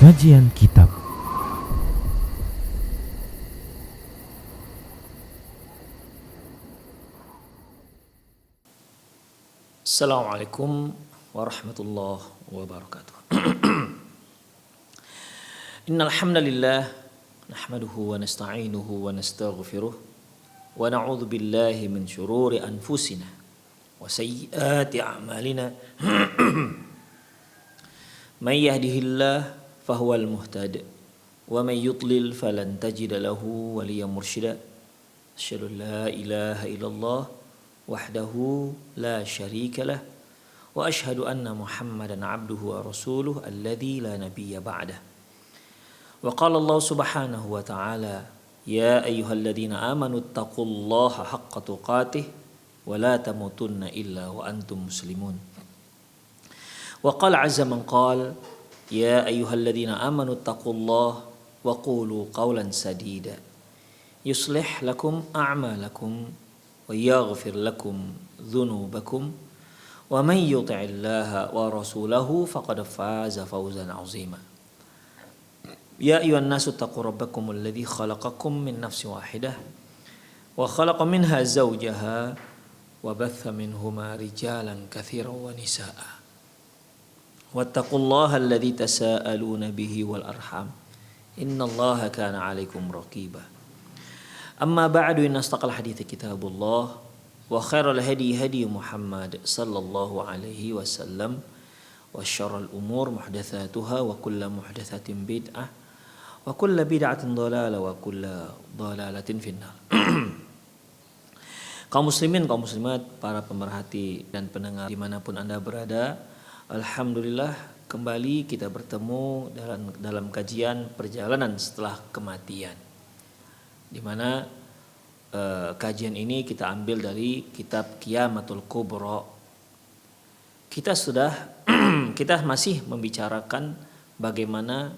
Kajian Kitab. Assalamualaikum warahmatullahi wabarakatuh. Innal hamdalillah nahmaduhu wa nasta'inuhu wa nastaghfiruh wa na'udzu billahi min shururi anfusina wa sayyiati a'malina. May yahdihillahu fahuwal muhtadi wa may yudlil falan tajida lahu waliyyan mursyida. Asyhadu an la ilaha illallah wahdahu la syarika lah wa asyhadu anna Muhammadan abduhu wa rasuluhu alladzi la nabiyya ba'dah. Wa qala Allah subhanahu wa ta'ala ya ayyuhalladzina amanu taqullaha haqqa tuqatih wa la tamutunna illa wa antum muslimun. Wa qala azza man qala ya ayyuhalladzina amanu taqullaha wa qulu qawlan sadida yuslih lakum a'malakum wa yaghfir lakum dhunubakum wa man yuti'illaha wa rasulahu faqad faza fawzan 'azima. Ya ayyuhan nasu taqu rabbakum alladzi khalaqakum min nafsin wahidah wa khalaqa minha zawjaha wa batha minhuma rijalan katsiran wa nisaa'a. Wattaqullaha alladzi tasaaluna bihi wal arham innallaha kana 'alaikum raqiba. Amma ba'du, inna astaqal hadithi kitabullah wa khairal hadi hadi Muhammad sallallahu alaihi wasallam wa syarrul umur muhdatsatuha wa kullu muhdatsatin bid'ah wa kullu bid'atin dhalalah wa kullu dhalalatin finnar. Kaum muslimin, kaum muslimat, para pemerhati dan pendengar dimanapun Anda berada, alhamdulillah kembali kita bertemu dalam kajian perjalanan setelah kematian, di mana kajian ini kita ambil dari kitab Qiyamatul Kubra. Kita masih membicarakan bagaimana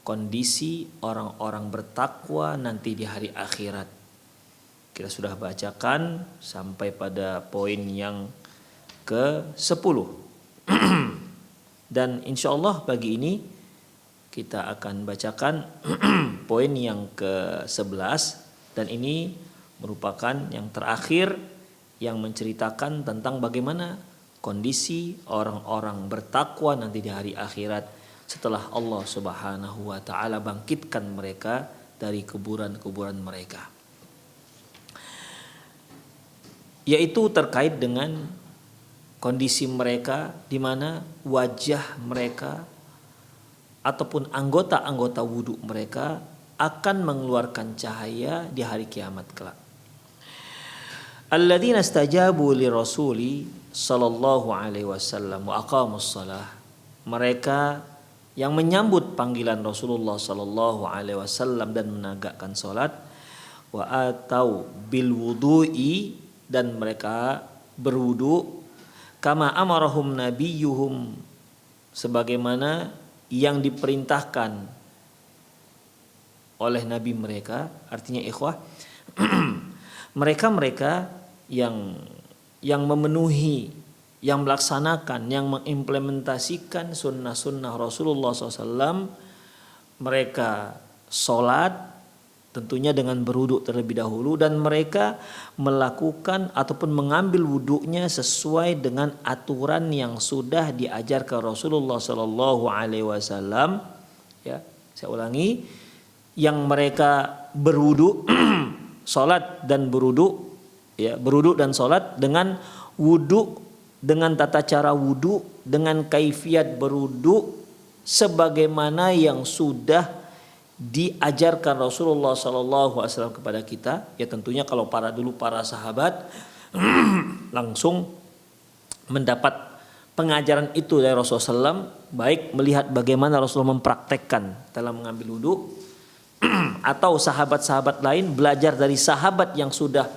kondisi orang-orang bertakwa nanti di hari akhirat. Kita sudah bacakan sampai pada poin yang ke-10. Dan insya Allah pagi ini kita akan bacakan poin yang ke-11, dan ini merupakan yang terakhir yang menceritakan tentang bagaimana kondisi orang-orang bertakwa nanti di hari akhirat setelah Allah Subhanahu wa taala bangkitkan mereka dari kuburan-kuburan mereka. Yaitu terkait dengan kondisi mereka di mana wajah mereka ataupun anggota-anggota wudhu mereka akan mengeluarkan cahaya di hari kiamat kelak. Alladzina istajabu li rasuli sallallahu alaihi wasallam wa aqamus shalah. Mereka yang menyambut panggilan Rasulullah sallallahu alaihi wasallam dan menegakkan salat, wa atau bil wudu'i, dan mereka berwudu, kama amarahum nabiyuhum, sebagaimana yang diperintahkan oleh nabi mereka. Artinya ikhwah, mereka yang memenuhi, yang melaksanakan, yang mengimplementasikan sunnah-sunnah Rasulullah SAW, mereka sholat tentunya dengan berwuduk terlebih dahulu, dan mereka melakukan ataupun mengambil wuduknya sesuai dengan aturan yang sudah diajarkan Rasulullah Sallallahu Alaihi Wasallam. Ya, saya ulangi, yang mereka berwuduk, sholat dan berwuduk, ya, berwuduk dan sholat dengan wuduk, dengan tata cara wuduk, dengan kaifiat berwuduk sebagaimana yang sudah diajarkan Rasulullah SAW kepada kita. Ya tentunya kalau para sahabat langsung mendapat pengajaran itu dari Rasulullah SAW, baik melihat bagaimana Rasulullah mempraktekkan dalam mengambil wudhu, atau sahabat-sahabat lain belajar dari sahabat yang sudah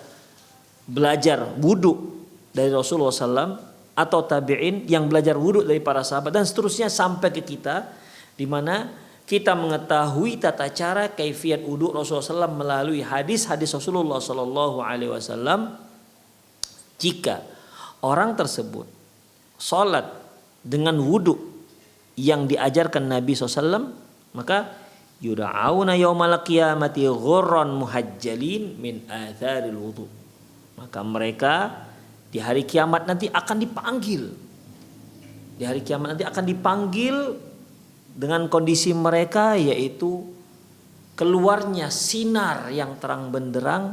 belajar wudhu dari Rasulullah SAW, atau tabi'in yang belajar wudhu dari para sahabat, dan seterusnya sampai ke kita, di mana kita mengetahui tata cara kaifiat wudhu Rasulullah SAW melalui hadis-hadis Rasulullah SAW. Jika orang tersebut sholat dengan wudhu yang diajarkan Nabi SAW, Maka yud'auna yaumal qiyamati ghurran muhajjalin min atharil wudu. Maka mereka di hari kiamat nanti akan dipanggil. Di hari kiamat nanti akan dipanggil dengan kondisi mereka yaitu keluarnya sinar yang terang benderang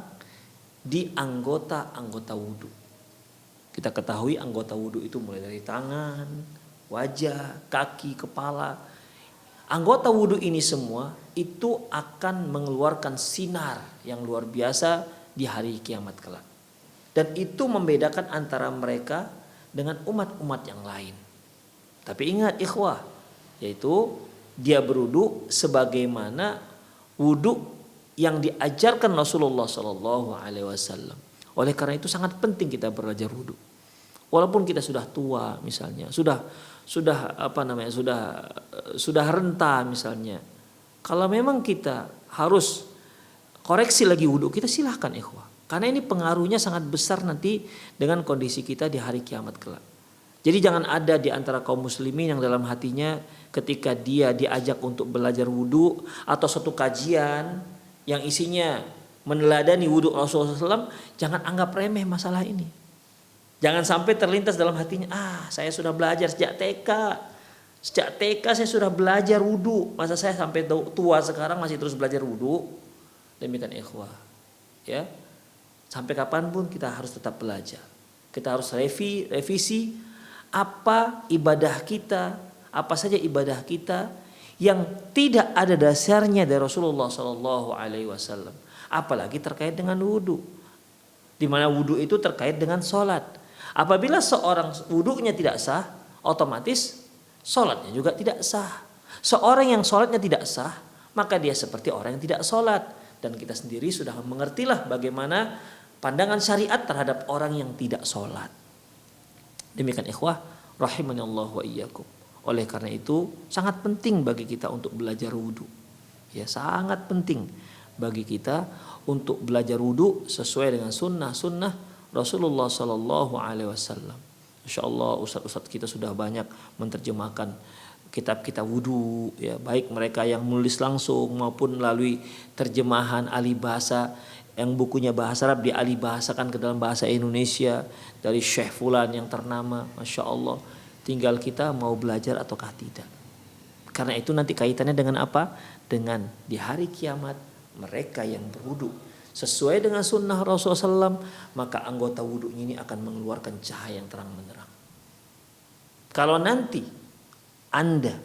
di anggota-anggota wudu. Kita ketahui anggota wudu itu mulai dari tangan, wajah, kaki, kepala. Anggota wudu ini semua itu akan mengeluarkan sinar yang luar biasa di hari kiamat kelak. Dan itu membedakan antara mereka dengan umat-umat yang lain. Tapi ingat ikhwah, yaitu dia berwudu sebagaimana wudu yang diajarkan Rasulullah Shallallahu Alaihi Wasallam. Oleh karena itu sangat penting kita belajar wudu. Walaupun kita sudah tua misalnya, sudah renta misalnya. Kalau memang kita harus koreksi lagi wudu kita, silahkan ikhwah. Karena ini pengaruhnya sangat besar nanti dengan kondisi kita di hari kiamat kelak. Jadi jangan ada di antara kaum muslimin yang dalam hatinya ketika dia diajak untuk belajar wudu atau satu kajian yang isinya meneladani wudu Rasulullah SAW, jangan anggap remeh masalah ini. Jangan sampai terlintas dalam hatinya, saya sudah belajar sejak TK. Sejak TK saya sudah belajar wudu. Masa saya sampai tua sekarang masih terus belajar wudu? Demikian ikhwah. Ya. Sampai kapanpun kita harus tetap belajar. Kita harus revisi apa ibadah kita, apa saja ibadah kita yang tidak ada dasarnya dari Rasulullah Shallallahu Alaihi Wasallam. Apalagi terkait dengan wudu. Di mana wudu itu terkait dengan sholat. Apabila seorang wudunya tidak sah, otomatis sholatnya juga tidak sah. Seorang yang sholatnya tidak sah, maka dia seperti orang yang tidak sholat. Dan kita sendiri sudah mengertilah bagaimana pandangan syariat terhadap orang yang tidak sholat. Demikian ikhwah, rahimani Allah wa iyyakum. Oleh karena itu sangat penting bagi kita untuk belajar wudu. Ya, sangat penting bagi kita untuk belajar wudu sesuai dengan sunnah Rasulullah Sallallahu Alaihi Wasallam. Insya Allah ustadz kita sudah banyak menerjemahkan kitab-kitab wudu, ya, baik mereka yang menulis langsung maupun melalui terjemahan ahli bahasa yang bukunya bahasa Arab dialih bahasakan ke dalam bahasa Indonesia dari Syekh Fulan yang ternama, masya Allah. Tinggal kita mau belajar ataukah tidak. Karena itu nanti kaitannya dengan apa? Dengan di hari kiamat mereka yang berwudu sesuai dengan sunnah Rasulullah SAW, maka anggota wudunya ini akan mengeluarkan cahaya yang terang benderang. Kalau nanti Anda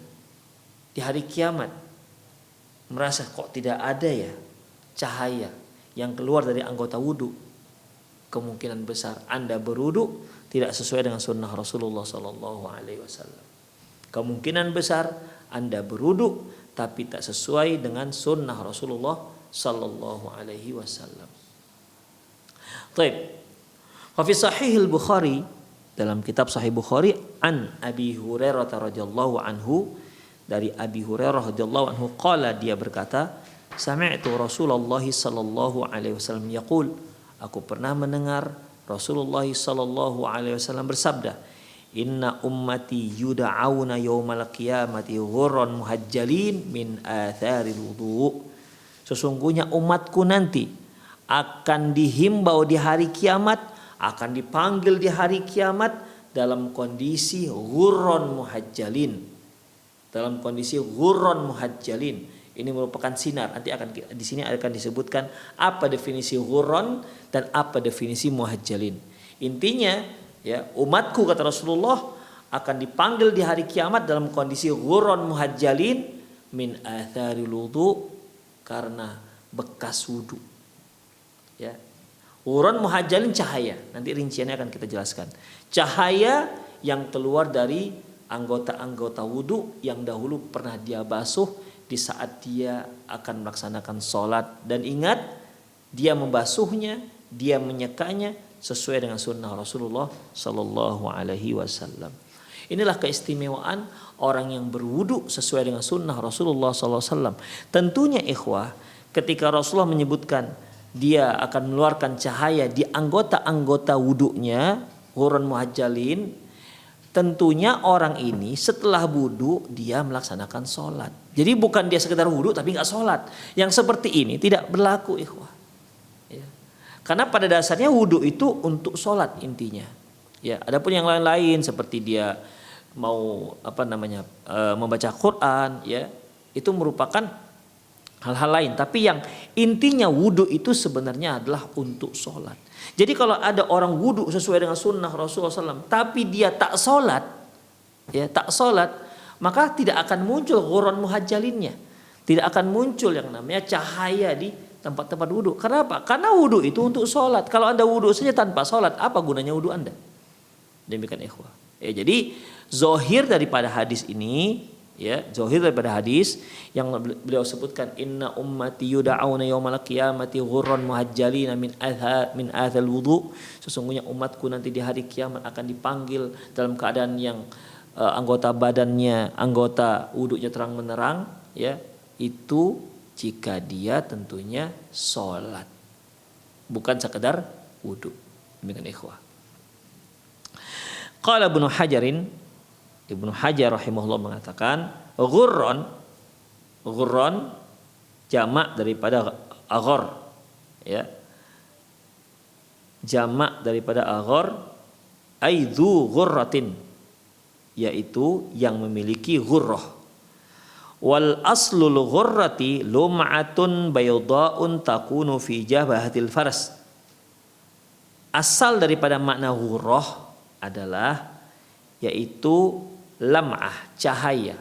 di hari kiamat merasa kok tidak ada ya cahaya yang keluar dari anggota wudu, kemungkinan besar Anda berwudu tidak sesuai dengan sunnah Rasulullah SAW. Kemungkinan besar Anda berwudu tapi tak sesuai dengan sunnah Rasulullah sallallahu alaihi wasallam. Baik. Wa fi Sahih al-Bukhari, dalam kitab Sahih Bukhari, an Abi Hurairah radhiyallahu anhu, dari Abi Hurairah radhiyallahu anhu qala, dia berkata, sami'tu Rasulullah sallallahu alaihi wasallam yaqul, aku pernah mendengar Rasulullah sallallahu alaihi wasallam bersabda, inna ummati yud'auna yaumal qiyamati ghurran muhajjalin min atharil wudu. Sesungguhnya umatku nanti akan dihimbau di hari kiamat, akan dipanggil di hari kiamat dalam kondisi ghurran muhajjalin. Dalam kondisi ghurran muhajjalin. Ini merupakan sinar. Nanti akan di sini akan disebutkan apa definisi ghurran dan apa definisi muhajjalin. Intinya, ya, umatku kata Rasulullah akan dipanggil di hari kiamat dalam kondisi ghurran muhajjalin min atharil wudu, karena bekas wudu. Ya. Ghurran muhajjalin cahaya. Nanti rinciannya akan kita jelaskan. Cahaya yang keluar dari anggota-anggota wudu yang dahulu pernah dia basuh di saat dia akan melaksanakan sholat. Dan ingat, dia membasuhnya, dia menyekanya sesuai dengan sunnah Rasulullah Sallallahu Alaihi Wasallam. Inilah keistimewaan orang yang berwudu sesuai dengan sunnah Rasulullah SAW. Tentunya ikhwah, ketika Rasulullah menyebutkan dia akan mengeluarkan cahaya di anggota-anggota wudunya, ghurran muhajjalin, tentunya orang ini setelah wudu dia melaksanakan sholat. Jadi bukan dia sekedar wudhu tapi nggak sholat. Yang seperti ini tidak berlaku, ikhwah. Ya. Karena pada dasarnya wudhu itu untuk sholat intinya. Ya, adapun yang lain-lain seperti dia mau membaca Quran, ya, itu merupakan hal-hal lain. Tapi yang intinya wudhu itu sebenarnya adalah untuk sholat. Jadi kalau ada orang wudhu sesuai dengan sunnah Rasulullah SAW, tapi dia tak sholat, ya, tak sholat, maka tidak akan muncul ghurran muhajjalinnya. Tidak akan muncul yang namanya cahaya di tempat-tempat wudhu. Kenapa? Karena wudhu itu untuk sholat. Kalau Anda wudhu saja tanpa sholat, apa gunanya wudhu Anda? Demikian ikhwah. Ya, jadi zohir daripada hadis ini, ya, zohir daripada hadis yang beliau sebutkan, inna ummati yuda'auna yaumal qiyamati ghurran muhajjalina min athal wudu. Sesungguhnya umatku nanti di hari kiamat akan dipanggil dalam keadaan yang anggota badannya, anggota wudhunya terang menerang, ya, itu jika dia tentunya sholat, bukan sekedar wudhu. Demikian ikhwah. Qala Ibnu Hajar rahimahullah mengatakan, ghurran jamak daripada aghar, ya, jamak daripada aghar, aidzu ghurratin, yaitu yang memiliki ghurrah. Wal aslul ghurrati lum'atun bayda'un takunu fi jabhatil faras. Asal daripada makna ghurrah adalah yaitu lam'ah, cahaya,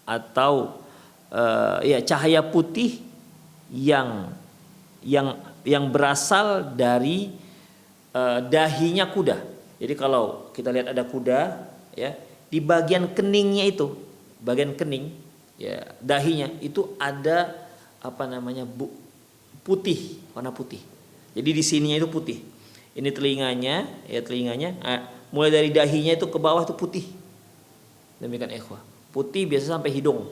atau cahaya putih yang berasal dari dahinya kuda. Jadi kalau kita lihat ada kuda, ya, di bagian keningnya itu, bagian kening, ya, dahinya itu ada putih, warna putih. Jadi di sininya itu putih. Ini telinganya, ya, mulai dari dahinya itu ke bawah itu putih. Demikian ikhwah. Putih biasa sampai hidung.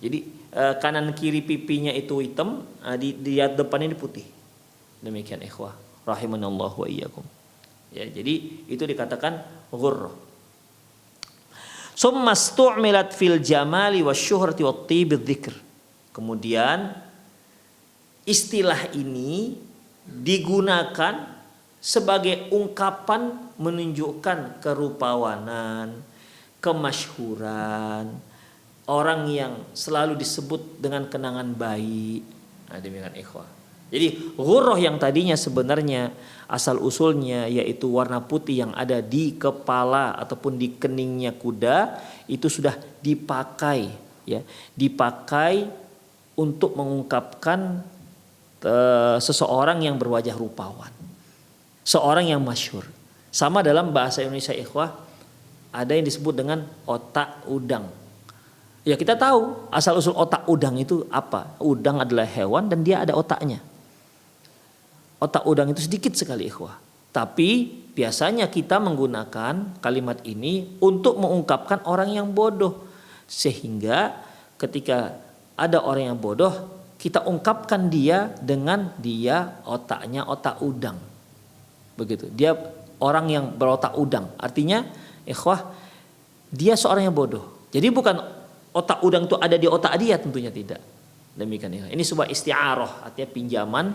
Jadi kanan kiri pipinya itu hitam, di depan ini putih. Demikian ikhwah. Rahimanallahu wa iyyakum. Ya, jadi itu dikatakan ghurrah. Summa stu'milat fil jamali wasyuhrati wattib dzikr. Kemudian istilah ini digunakan sebagai ungkapan menunjukkan kerupawanan, kemasyhuran, orang yang selalu disebut dengan kenangan baik. Nah, demikian ikhwah. Jadi ghurrah yang tadinya sebenarnya asal usulnya yaitu warna putih yang ada di kepala ataupun di keningnya kuda, itu sudah dipakai, ya, dipakai untuk mengungkapkan seseorang yang berwajah rupawan, seorang yang masyhur. Sama dalam bahasa Indonesia ikhwah, ada yang disebut dengan otak udang. Ya, kita tahu asal usul otak udang itu apa. Udang adalah hewan dan dia ada otaknya. Otak udang itu sedikit sekali ikhwah. Tapi biasanya kita menggunakan kalimat ini untuk mengungkapkan orang yang bodoh. Sehingga ketika ada orang yang bodoh, kita ungkapkan dia dengan dia otaknya otak udang. Begitu. Dia orang yang berotak udang. Artinya ikhwah, dia seorang yang bodoh. Jadi bukan otak udang itu ada di otak dia, tentunya tidak. Demikian ya. Ini sebuah isti'arah, artinya pinjaman,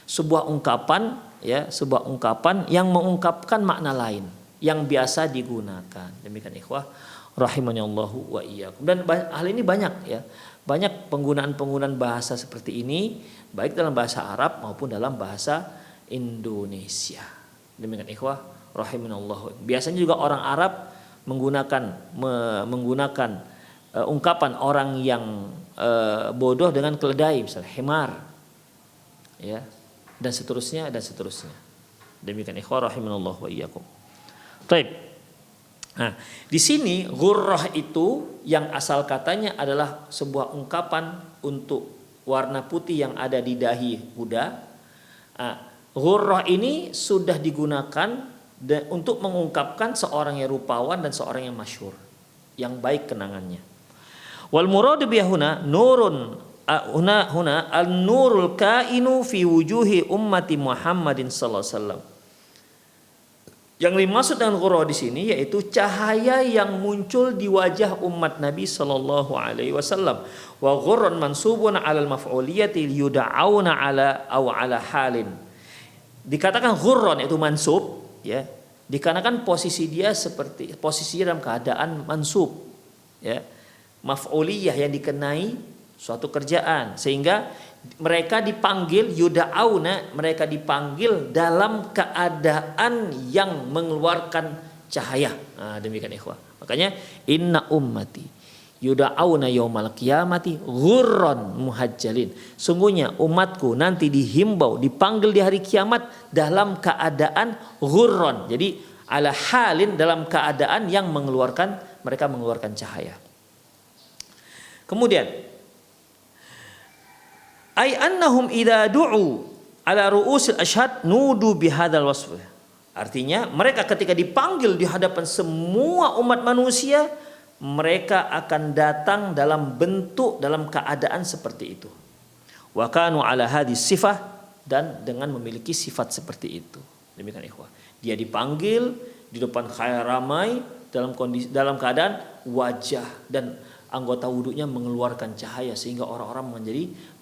sebuah ungkapan, ya, sebuah ungkapan yang mengungkapkan makna lain yang biasa digunakan. Demikian ikhwah rahimanallahu wa iyyakum. Dan hal ini banyak, ya. Banyak penggunaan-penggunaan bahasa seperti ini baik dalam bahasa Arab maupun dalam bahasa Indonesia. Demikian ikhwah rahimanallahu. Biasanya juga orang Arab menggunakan ungkapan orang yang bodoh dengan keledai, misalnya himar, ya, dan seterusnya. Demikian ikhwah rahimanallahu wa iyyakum. Baik. Nah, di sini ghurrah itu yang asal katanya adalah sebuah ungkapan untuk warna putih yang ada di dahi kuda. Nah, ghurrah ini sudah digunakan untuk mengungkapkan seorang yang rupawan dan seorang yang masyhur, yang baik kenangannya. Wal muradu bihuna nurun huna an-nurul kainu fi wujuhi ummati Muhammadin sallallahu alaihi wasallam. Yang dimaksud dengan ghurrah di sini yaitu cahaya yang muncul di wajah umat Nabi sallallahu alaihi wasallam. Wa ghurran mansubun 'alal maf'uliyati yud'auna 'ala halin. Dikatakan ghurran itu mansub ya, dikarenakan posisi dia seperti posisi dalam keadaan mansub ya. Maf'uliyah yang dikenai suatu kerjaan, sehingga mereka dipanggil yuda'auna, mereka dipanggil dalam keadaan yang mengeluarkan cahaya. Nah, demikian ikhwah. Makanya inna ummati yuda'auna yaumal qiyamati ghurran muhajjalin. Sungguhnya umatku nanti dihimbau, dipanggil di hari kiamat dalam keadaan ghurran. Jadi ala halin, dalam keadaan yang mereka mengeluarkan cahaya. Kemudian ay annahum idza du'u ala ru'usil asyhad nudu bihadzal wasf. Artinya mereka ketika dipanggil di hadapan semua umat manusia, mereka akan datang dalam bentuk, dalam keadaan seperti itu. Wa kanu ala hadhihi sifah, dan dengan memiliki sifat seperti itu. Demikian ikhwah. Dia dipanggil di depan khalayak ramai dalam keadaan wajah dan anggota wudhunya mengeluarkan cahaya sehingga orang-orang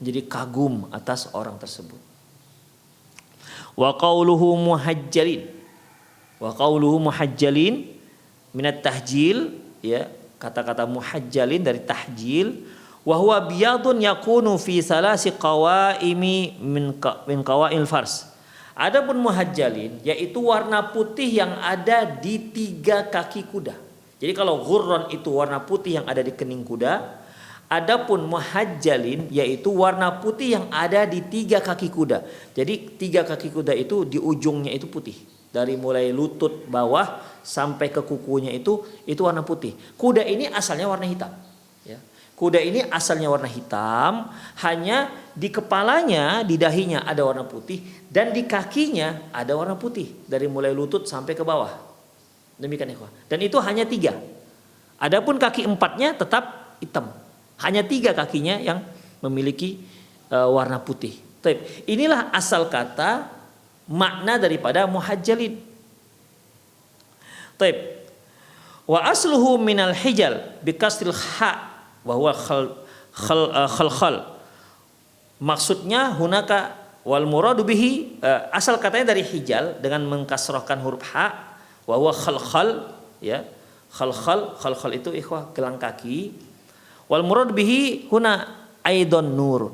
menjadi kagum atas orang tersebut. Wa qauluhu muhajjalin. Wa qauluhu muhajjalin minat tahjil ya, kata-kata muhajjalin dari tahjil. Wa huwa biyadun yakunu fi salasi qawaimi min qawail fars. Adapun muhajjalin yaitu warna putih yang ada di 3 kaki kuda. Jadi kalau ghurran itu warna putih yang ada di kening kuda, adapun muhajjalin yaitu warna putih yang ada di 3 kaki kuda. Jadi 3 kaki kuda itu di ujungnya itu putih. Dari mulai lutut bawah sampai ke kukunya itu warna putih. Kuda ini asalnya warna hitam. Ya. Kuda ini asalnya warna hitam, hanya di kepalanya, di dahinya ada warna putih, dan di kakinya ada warna putih dari mulai lutut sampai ke bawah. Demikian ikhwah. Dan itu hanya 3. Adapun kaki 4-nya tetap hitam. Hanya 3 kakinya yang memiliki warna putih. Inilah asal kata makna daripada muhajjalin. Wa asluhu minal hijal bikasril kha wa huwa khal. Maksudnya hunaka wal muradu bihi, asal katanya dari hijal dengan mengkasrahkan huruf ha. Wa huwa khal ya, khal itu ikhwah gelang kaki. Wal murad bihi huna aidon nur,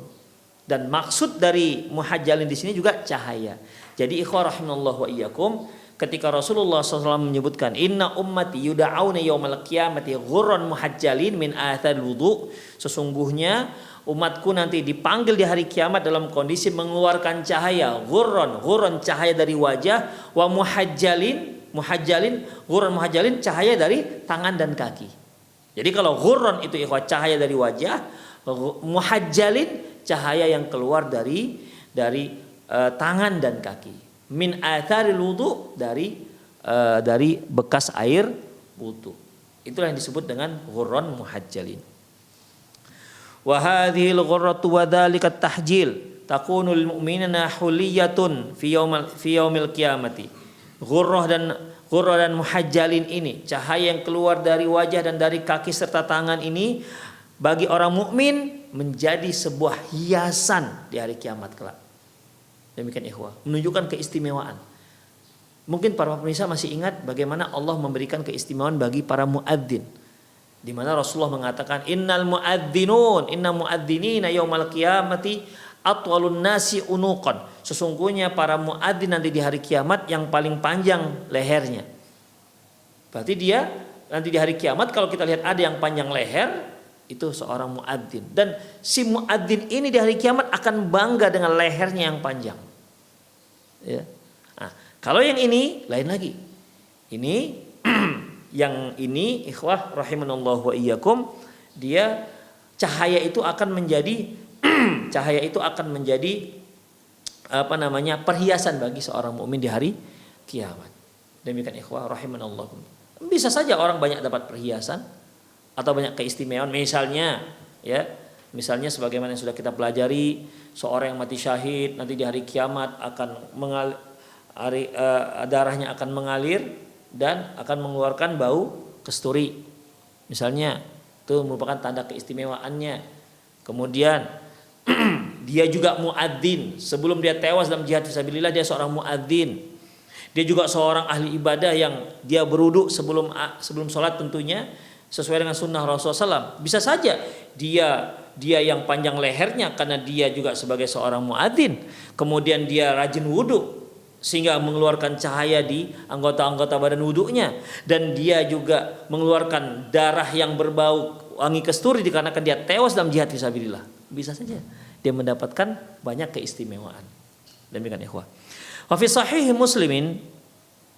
dan maksud dari muhajjalin di sini juga cahaya. Jadi ikhwah rahimanallahu wa iyyakum, ketika Rasulullah SAW menyebutkan inna ummati yuda'auna yaumal qiyamati ghurran muhajjalin min athar wudu, sesungguhnya umatku nanti dipanggil di hari kiamat dalam kondisi mengeluarkan cahaya. Ghurran cahaya dari wajah, wa ghurran muhajjalin cahaya dari tangan dan kaki. Jadi kalau ghurran itu ikhwah cahaya dari wajah, muhajjalin cahaya yang keluar dari tangan dan kaki. Min atharil wudu, dari bekas air wudu. Itulah yang disebut dengan ghurran muhajjalin. Wa hadhil ghurratu wa dzalika tahjil takunu lil mu'minina huliyatun fi yaumil qiyamati. Ghurrah dan muhajjalin ini, cahaya yang keluar dari wajah dan dari kaki serta tangan ini bagi orang mukmin menjadi sebuah hiasan di hari kiamat kelak. Demikian ikhwah, menunjukkan keistimewaan. Mungkin para pemirsa masih ingat bagaimana Allah memberikan keistimewaan bagi para muadzin, di mana Rasulullah mengatakan inna muadzinina yaumal qiyamati atwalun nasi unuqan. Sesungguhnya para muadzin nanti di hari kiamat yang paling panjang lehernya. Berarti dia nanti di hari kiamat kalau kita lihat ada yang panjang leher, itu seorang muadzin. Dan si muadzin ini di hari kiamat akan bangga dengan lehernya yang panjang. Ya. Nah, kalau yang ini lain lagi. Ini yang ini ikhwah rahimanallahu wa iyyakum, dia cahaya itu akan menjadi perhiasan bagi seorang mukmin di hari kiamat. Demikian ikhwah rahimanallahu. Bisa saja orang banyak dapat perhiasan atau banyak keistimewaan, misalnya sebagaimana yang sudah kita pelajari, seorang yang mati syahid nanti di hari kiamat akan darahnya akan mengalir dan akan mengeluarkan bau kesturi. Misalnya itu merupakan tanda keistimewaannya. Kemudian dia juga muadzin. Sebelum dia tewas dalam jihad fisabilillah, dia seorang muadzin. Dia juga seorang ahli ibadah yang dia berwudu sebelum sholat tentunya sesuai dengan sunnah Rasulullah SAW. Bisa saja dia yang panjang lehernya karena dia juga sebagai seorang muadzin. Kemudian dia rajin wudu sehingga mengeluarkan cahaya di anggota-anggota badan wudunya, dan dia juga mengeluarkan darah yang berbau wangi kesturi dikarenakan dia tewas dalam jihad fisabilillah. Bisa saja dia mendapatkan banyak keistimewaan. Demikian ikhwah. Wa fi sahih Muslimin,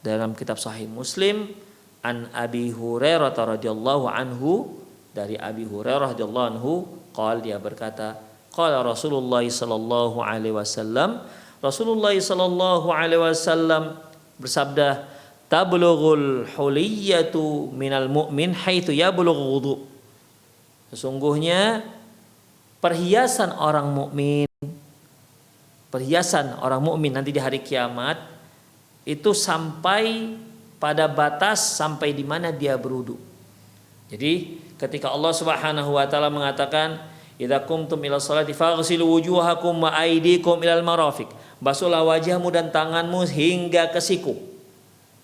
dalam kitab Sahih Muslim, an Abi Hurairah radhiyallahu anhu, dari Abi Hurairah radhiyallahu anhu, dia berkata, qala Rasulullah sallallahu alaihi wasallam, Rasulullah sallallahu alaihi wasallam bersabda, tablughul huliyatu minal mu'min haitsu yablughu wudu. Sesungguhnya perhiasan orang mukmin nanti di hari kiamat itu sampai pada batas sampai di mana dia berwudu. Jadi ketika Allah Subhanahu wa taala mengatakan, idza qumtum ila sholati faghsilu wujuhakum wa aydikum ilal marafiq, basuhlah wajahmu dan tanganmu hingga ke siku.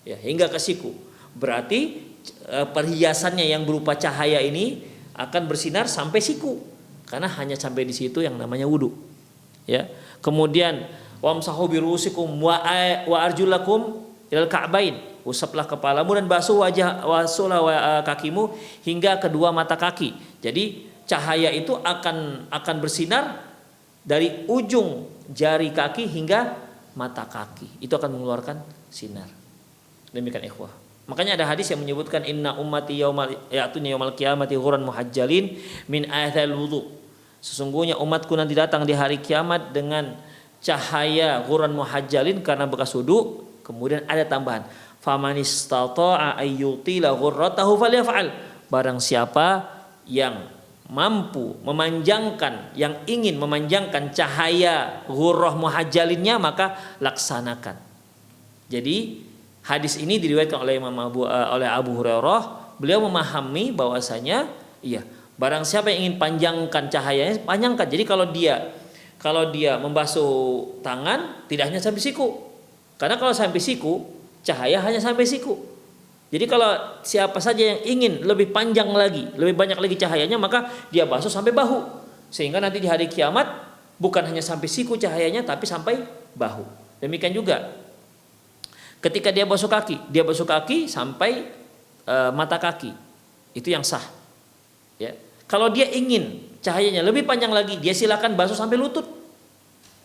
Ya, hingga ke siku. Berarti perhiasannya yang berupa cahaya ini akan bersinar sampai siku. Karena hanya sampai di situ yang namanya wudu. Ya. Kemudian wamsahu birusikum wa arjulakum ilal ka'bain. Usaplah kepalamu dan basuhlah kakimu hingga kedua mata kaki. Jadi cahaya itu akan bersinar dari ujung jari kaki hingga mata kaki. Itu akan mengeluarkan sinar. Demikian ikhwah. Makanya ada hadis yang menyebutkan inna ummati yaumal qiyamati ghurran muhajjalin min athal wudu. Sesungguhnya umatku nanti datang di hari kiamat dengan cahaya ghurran muhajjalin karena bekas wudu. Kemudian ada tambahan, faman istata'a ayyutila ghurratahu falyaf'al. Barang siapa yang mampu memanjangkan, yang ingin memanjangkan cahaya ghurrah muhajjalinnya, maka laksanakan. Jadi hadis ini diriwayatkan oleh oleh Abu Hurairah. Beliau memahami bahwasanya barang siapa yang ingin panjangkan cahayanya, panjangkan. Jadi kalau dia membasuh tangan tidak hanya sampai siku. Karena kalau sampai siku, cahaya hanya sampai siku. Jadi kalau siapa saja yang ingin lebih panjang lagi, lebih banyak lagi cahayanya, maka dia basuh sampai bahu. Sehingga nanti di hari kiamat bukan hanya sampai siku cahayanya, tapi sampai bahu. Demikian juga ketika dia basuh kaki sampai mata kaki. Itu yang sah. Ya. Kalau dia ingin cahayanya lebih panjang lagi, dia silakan basuh sampai lutut.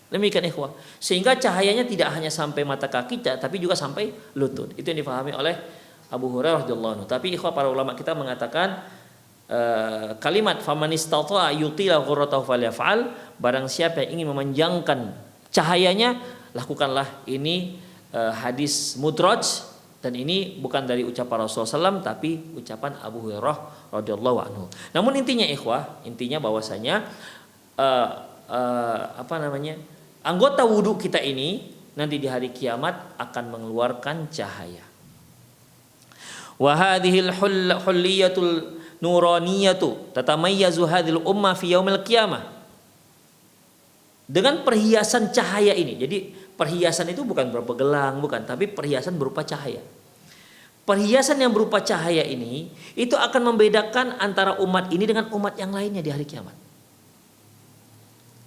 Demikian ikhwah. Sehingga cahayanya tidak hanya sampai mata kaki, tapi juga sampai lutut. Itu yang difahami oleh Abu Hurairah radhiyallahu anhu. Tapi ikhwah, para ulama kita mengatakan kalimat faman istata'a yutila ghurratahu falyaf'al, barang siapa yang ingin memanjangkan cahayanya, lakukanlah. Ini hadis mudraj, dan ini bukan dari ucapan Rasulullah SAW, tapi ucapan Abu Hurairah radhiyallahu anhu. Namun intinya ikhwah, bahwasanya anggota wudu kita ini nanti di hari kiamat akan mengeluarkan cahaya. Wa hadhil hulliyatul nuraniyatu tatamayyazu hadhil ummah fi yaumil qiyamah. Dengan perhiasan cahaya ini. Jadi perhiasan itu bukan berupa gelang, bukan, tapi perhiasan berupa cahaya. Perhiasan yang berupa cahaya ini itu akan membedakan antara umat ini dengan umat yang lainnya di hari kiamat.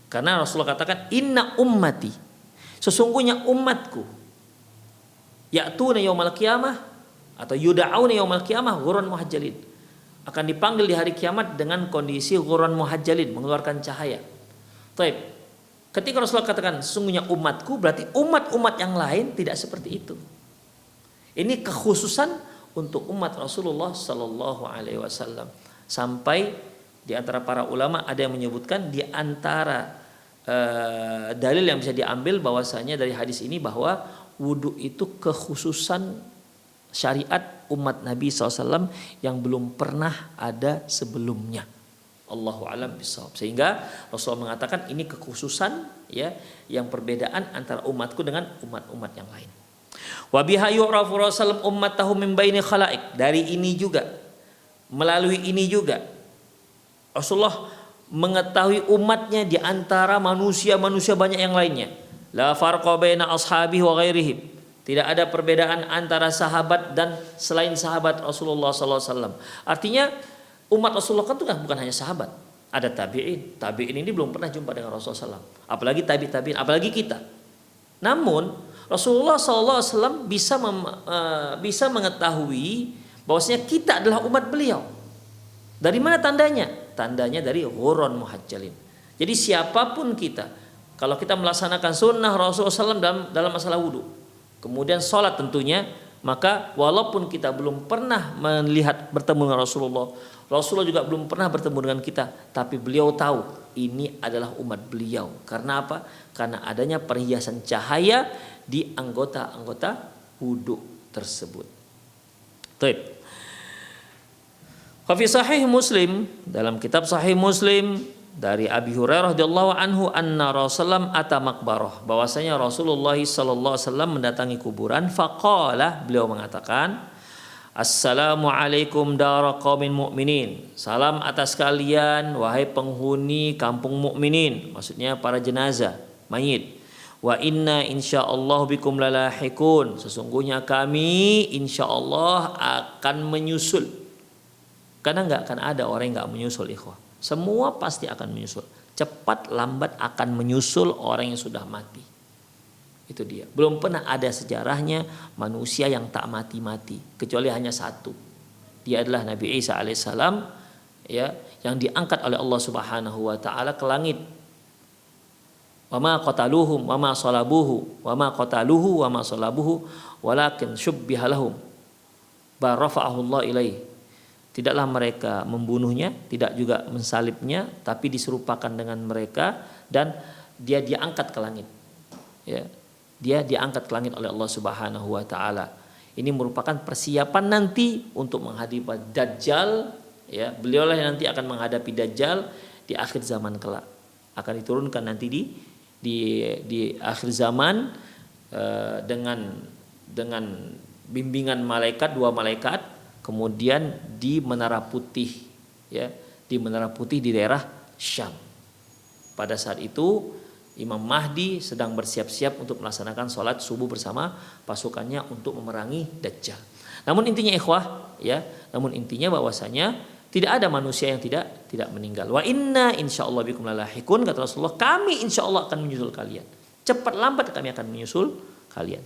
Karena Rasulullah katakan inna ummati, sesungguhnya umatku, ya'tuna yaumal qiyamah atau yuda'auna yaumal qiyamah ghurran muhajjalin, akan dipanggil di hari kiamat dengan kondisi ghurran muhajjalin, mengeluarkan cahaya. Taib. Ketika Rasulullah katakan sesungguhnya umatku, berarti umat-umat yang lain tidak seperti itu. Ini kekhususan untuk umat Rasulullah sallallahu alaihi wasallam. Sampai di antara para ulama ada yang menyebutkan di antara dalil yang bisa diambil bahwasanya dari hadis ini bahwa wudu itu kekhususan syariat umat Nabi SAW yang belum pernah ada sebelumnya. Allahu a'lam bishawab. Sehingga Rasulullah mengatakan ini kekhususan, ya, yang perbedaan antara umatku dengan umat-umat yang lain. Wa biha yu'rafu Rasulullah ummatahu min baini khalaik. Dari ini juga, melalui ini juga Rasulullah mengetahui umatnya di antara manusia-manusia banyak yang lainnya. La farqa baina ashabihi wa ghairihim. Tidak ada perbedaan antara sahabat dan selain sahabat Rasulullah sallallahu alaihi wasallam. Artinya umat Rasulullah kan itu bukan hanya sahabat. Ada tabi'in. Tabi'in ini belum pernah jumpa dengan Rasulullah SAW. Apalagi tabi'in, apalagi kita. Namun Rasulullah SAW bisa mengetahui bahwasanya kita adalah umat beliau. Dari mana tandanya? Tandanya dari ghurran muhajjalin. Jadi siapapun kita, kalau kita melaksanakan sunnah Rasulullah SAW dalam masalah wudhu, kemudian sholat tentunya, maka walaupun kita belum pernah melihat bertemu dengan Rasulullah juga belum pernah bertemu dengan kita, tapi beliau tahu ini adalah umat beliau. Karena apa? Karena adanya perhiasan cahaya di anggota-anggota wudhu tersebut. Baik. Fi Sahih Muslim, dalam kitab Sahih Muslim dari Abi Hurairah radhiyallahu anhu anna Rasulullah ata maqbarah, bahwasanya Rasulullah sallallahu alaihi wasallam mendatangi kuburan. Faqala, beliau mengatakan, Assalamualaikum dara qaumin mu'minin. Salam atas kalian wahai penghuni kampung mukminin, maksudnya para jenazah, mayit. Wa inna insyaallah bikum lalahikun. Sesungguhnya kami insyaallah akan menyusul. Karena enggak akan ada orang yang enggak menyusul, ikhwah. Semua pasti akan menyusul. Cepat lambat akan menyusul orang yang sudah mati. Itu dia. Belum pernah ada sejarahnya manusia yang tak mati-mati, kecuali hanya satu. Dia adalah Nabi Isa alaihissalam, ya, yang diangkat oleh Allah Subhanahu wa taala ke langit. Wa ma qataluhum wa ma salabuhu wa ma qataluhu wa ma salabuhu walakin syubbiha lahum barafa'ahu Allah ilaihi. Tidaklah mereka membunuhnya, tidak juga mensalibnya, tapi diserupakan dengan mereka dan dia diangkat ke langit. Ya. Dia diangkat ke langit oleh Allah Subhanahu wa taala. Ini merupakan persiapan nanti untuk menghadapi Dajjal, ya. Beliau lah yang nanti akan menghadapi Dajjal di akhir zaman kelak. Akan diturunkan nanti di akhir zaman dengan bimbingan malaikat, 2 malaikat, kemudian di Menara Putih, ya, di Menara Putih di daerah Syam. Pada saat itu Imam Mahdi sedang bersiap-siap untuk melaksanakan sholat subuh bersama pasukannya untuk memerangi Dajjal. Namun intinya ikhwah, ya, namun intinya bahwasanya tidak ada manusia yang tidak meninggal. Wa inna insyaallah bikum lalahikun, kata Rasulullah, kami insyaallah akan menyusul kalian. Cepat lambat kami akan menyusul kalian.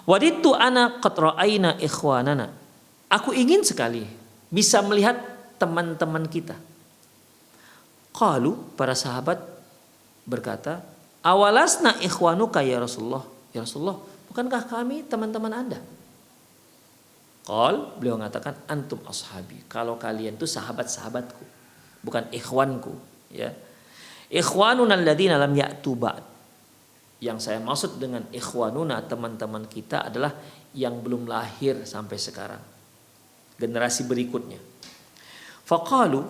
Waditu ana qad ra'aina ikhwanana. Aku ingin sekali bisa melihat teman-teman kita. Qalu, para sahabat berkata, awalasna ikhwanuka ya Rasulullah. Ya Rasulullah, bukankah kami teman-teman Anda? Qal, beliau mengatakan, antum ashabi. Kalau kalian itu sahabat-sahabatku, bukan ikhwanku, ya. Ikhwanuna alladzina lam ya'tu ba'd. Yang saya maksud dengan ikhwanuna, teman-teman kita, adalah yang belum lahir sampai sekarang, generasi berikutnya. Faqalu,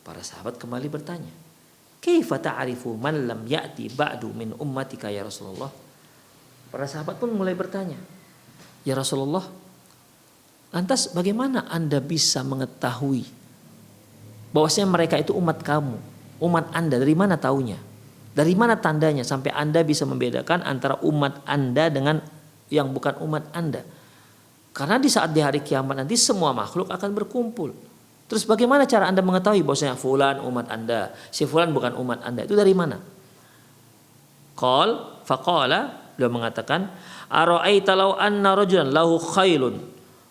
para sahabat kembali bertanya, kaifa ta'rifu man lam ya'ti ba'du min ummatika ya Rasulullah? Para sahabat pun mulai bertanya, ya Rasulullah, lantas bagaimana Anda bisa mengetahui bahwasanya mereka itu umat kamu, umat Anda? Dari mana taunya? Dari mana tandanya sampai Anda bisa membedakan antara umat Anda dengan yang bukan umat Anda? Karena di saat di hari kiamat nanti semua makhluk akan berkumpul. Terus bagaimana cara Anda mengetahui bahwasanya fulan umat Anda, si fulan bukan umat Anda? Itu dari mana? Faqala, beliau mengatakan, ara'aita law anna rajulan lahu khailun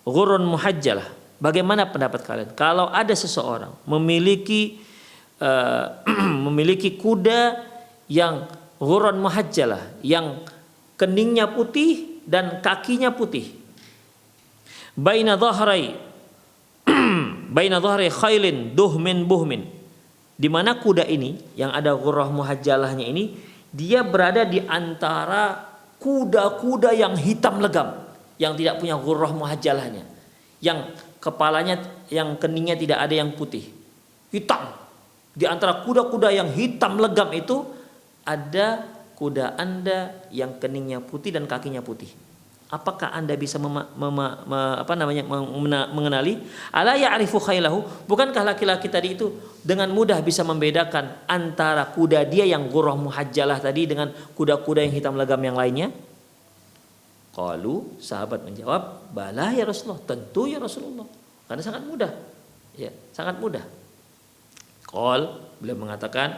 ghurrun muhajjalah. Bagaimana pendapat kalian kalau ada seseorang memiliki kuda yang ghurrun muhajjalah, yang keningnya putih dan kakinya putih. Baina dhahri khailin duhmin buhmin. Di mana kuda ini yang ada ghurrah muhajjalahnya ini, dia berada di antara kuda-kuda yang hitam legam, yang tidak punya ghurrah muhajjalahnya, yang kepalanya, yang keningnya tidak ada yang putih, hitam. Di antara kuda-kuda yang hitam legam itu ada kuda Anda yang keningnya putih dan kakinya putih. Apakah Anda bisa mengenali? Ala ya'rifu khailahu? Bukankah laki-laki tadi itu dengan mudah bisa membedakan antara kuda dia yang ghurrah muhajjalah tadi dengan kuda-kuda yang hitam legam yang lainnya? Qalu, sahabat menjawab, bala ya Rasulullah, tentu ya Rasulullah. Karena sangat mudah. Ya, sangat mudah. Beliau mengatakan,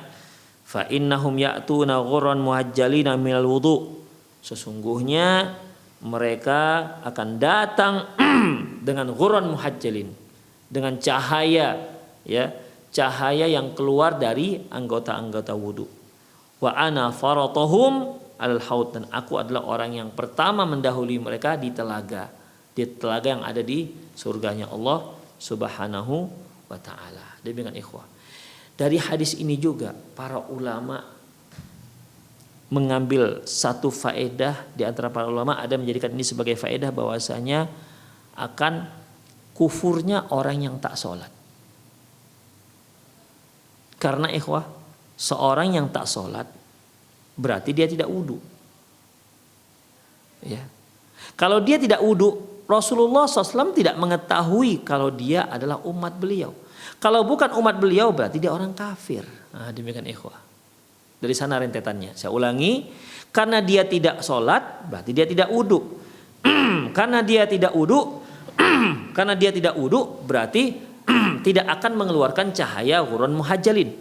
fa innahum ya'tuna ghurran muhajjalina minal wudu. Sesungguhnya mereka akan datang dengan ghurran muhajjalin, dengan cahaya, ya, cahaya yang keluar dari anggota-anggota wudu. Wa ana faratuhum alal haud, dan aku adalah orang yang pertama mendahului mereka di telaga yang ada di surganya Allah Subhanahu wa taala. Demikian ikhwah. Dari hadis ini juga para ulama mengambil satu faedah di antara para ulama, ada menjadikan ini sebagai faedah bahwasanya akan kufurnya orang yang tak sholat. Karena ikhwah, seorang yang tak sholat berarti dia tidak wudu. Ya. Kalau dia tidak wudu, Rasulullah SAW tidak mengetahui kalau dia adalah umat beliau. Kalau bukan umat beliau berarti dia orang kafir. Nah, demikian ikhwah. Dari sana rentetannya. Saya ulangi, karena dia tidak sholat berarti dia tidak wudu. Karena dia tidak wudu berarti tidak akan mengeluarkan cahaya ghurran muhajjalin.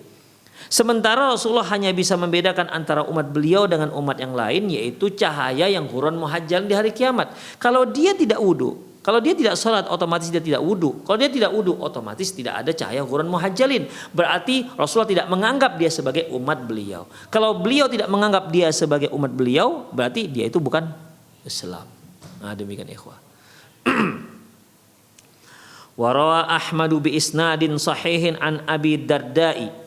Sementara Rasulullah hanya bisa membedakan antara umat beliau dengan umat yang lain, yaitu cahaya yang ghurran muhajjalin di hari kiamat. Kalau dia tidak wudu, kalau dia tidak sholat, otomatis dia tidak wudu. Kalau dia tidak wudu, otomatis tidak ada cahaya ghurran muhajjalin. Berarti Rasulullah tidak menganggap dia sebagai umat beliau. Kalau beliau tidak menganggap dia sebagai umat beliau, berarti dia itu bukan Islam. Nah, demikian ikhwah. Warawa Ahmadu bi isnadin sahihin an Abi Darda'i.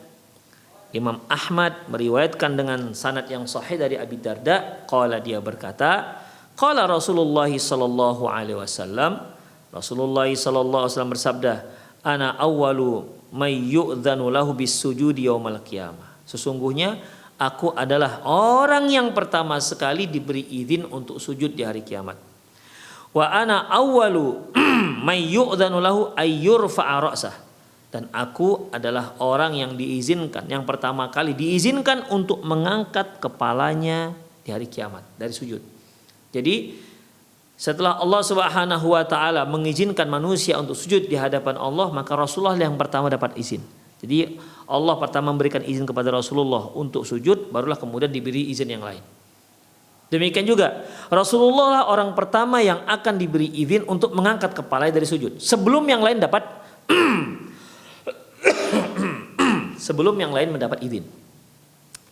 Imam Ahmad meriwayatkan dengan sanad yang sahih dari Abi Darda. Qala, dia berkata, qala Rasulullah sallallahu alaihi wasallam, Rasulullah sallallahu alaihi wasallam bersabda, ana awwalu may yu'dzanu lahu bis-sujudi yaumal qiyamah. Sesungguhnya aku adalah orang yang pertama sekali diberi izin untuk sujud di hari kiamat. Wa ana awwalu may yu'dzanu lahu ay yurfa'a ra'sah. Dan aku adalah orang yang diizinkan, yang pertama kali diizinkan untuk mengangkat kepalanya di hari kiamat dari sujud. Jadi setelah Allah Subhanahu wa taala mengizinkan manusia untuk sujud di hadapan Allah, maka Rasulullah yang pertama dapat izin. Jadi Allah pertama memberikan izin kepada Rasulullah untuk sujud, barulah kemudian diberi izin yang lain. Demikian juga Rasulullah lah orang pertama yang akan diberi izin untuk mengangkat kepalanya dari sujud. Sebelum yang lain mendapat izin.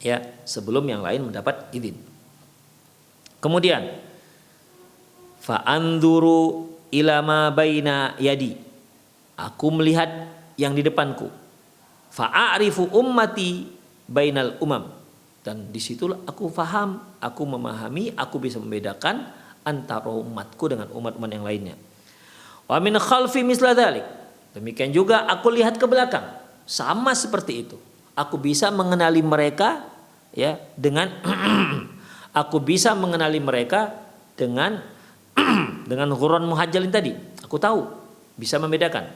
Ya, sebelum yang lain mendapat izin. Kemudian fa'anduru ila ma baina yadi. Aku melihat yang di depanku. Fa'arifu ummati bainal umam. Dan disitulah aku faham, aku memahami, aku bisa membedakan antara umatku dengan umat-umat yang lainnya. Wa min khalfi misla dzalik. Demikian juga aku lihat ke belakang, sama seperti itu. Aku bisa mengenali mereka, ya, dengan aku bisa mengenali mereka dengan ghurran muhajjalin tadi. Aku tahu, bisa membedakan.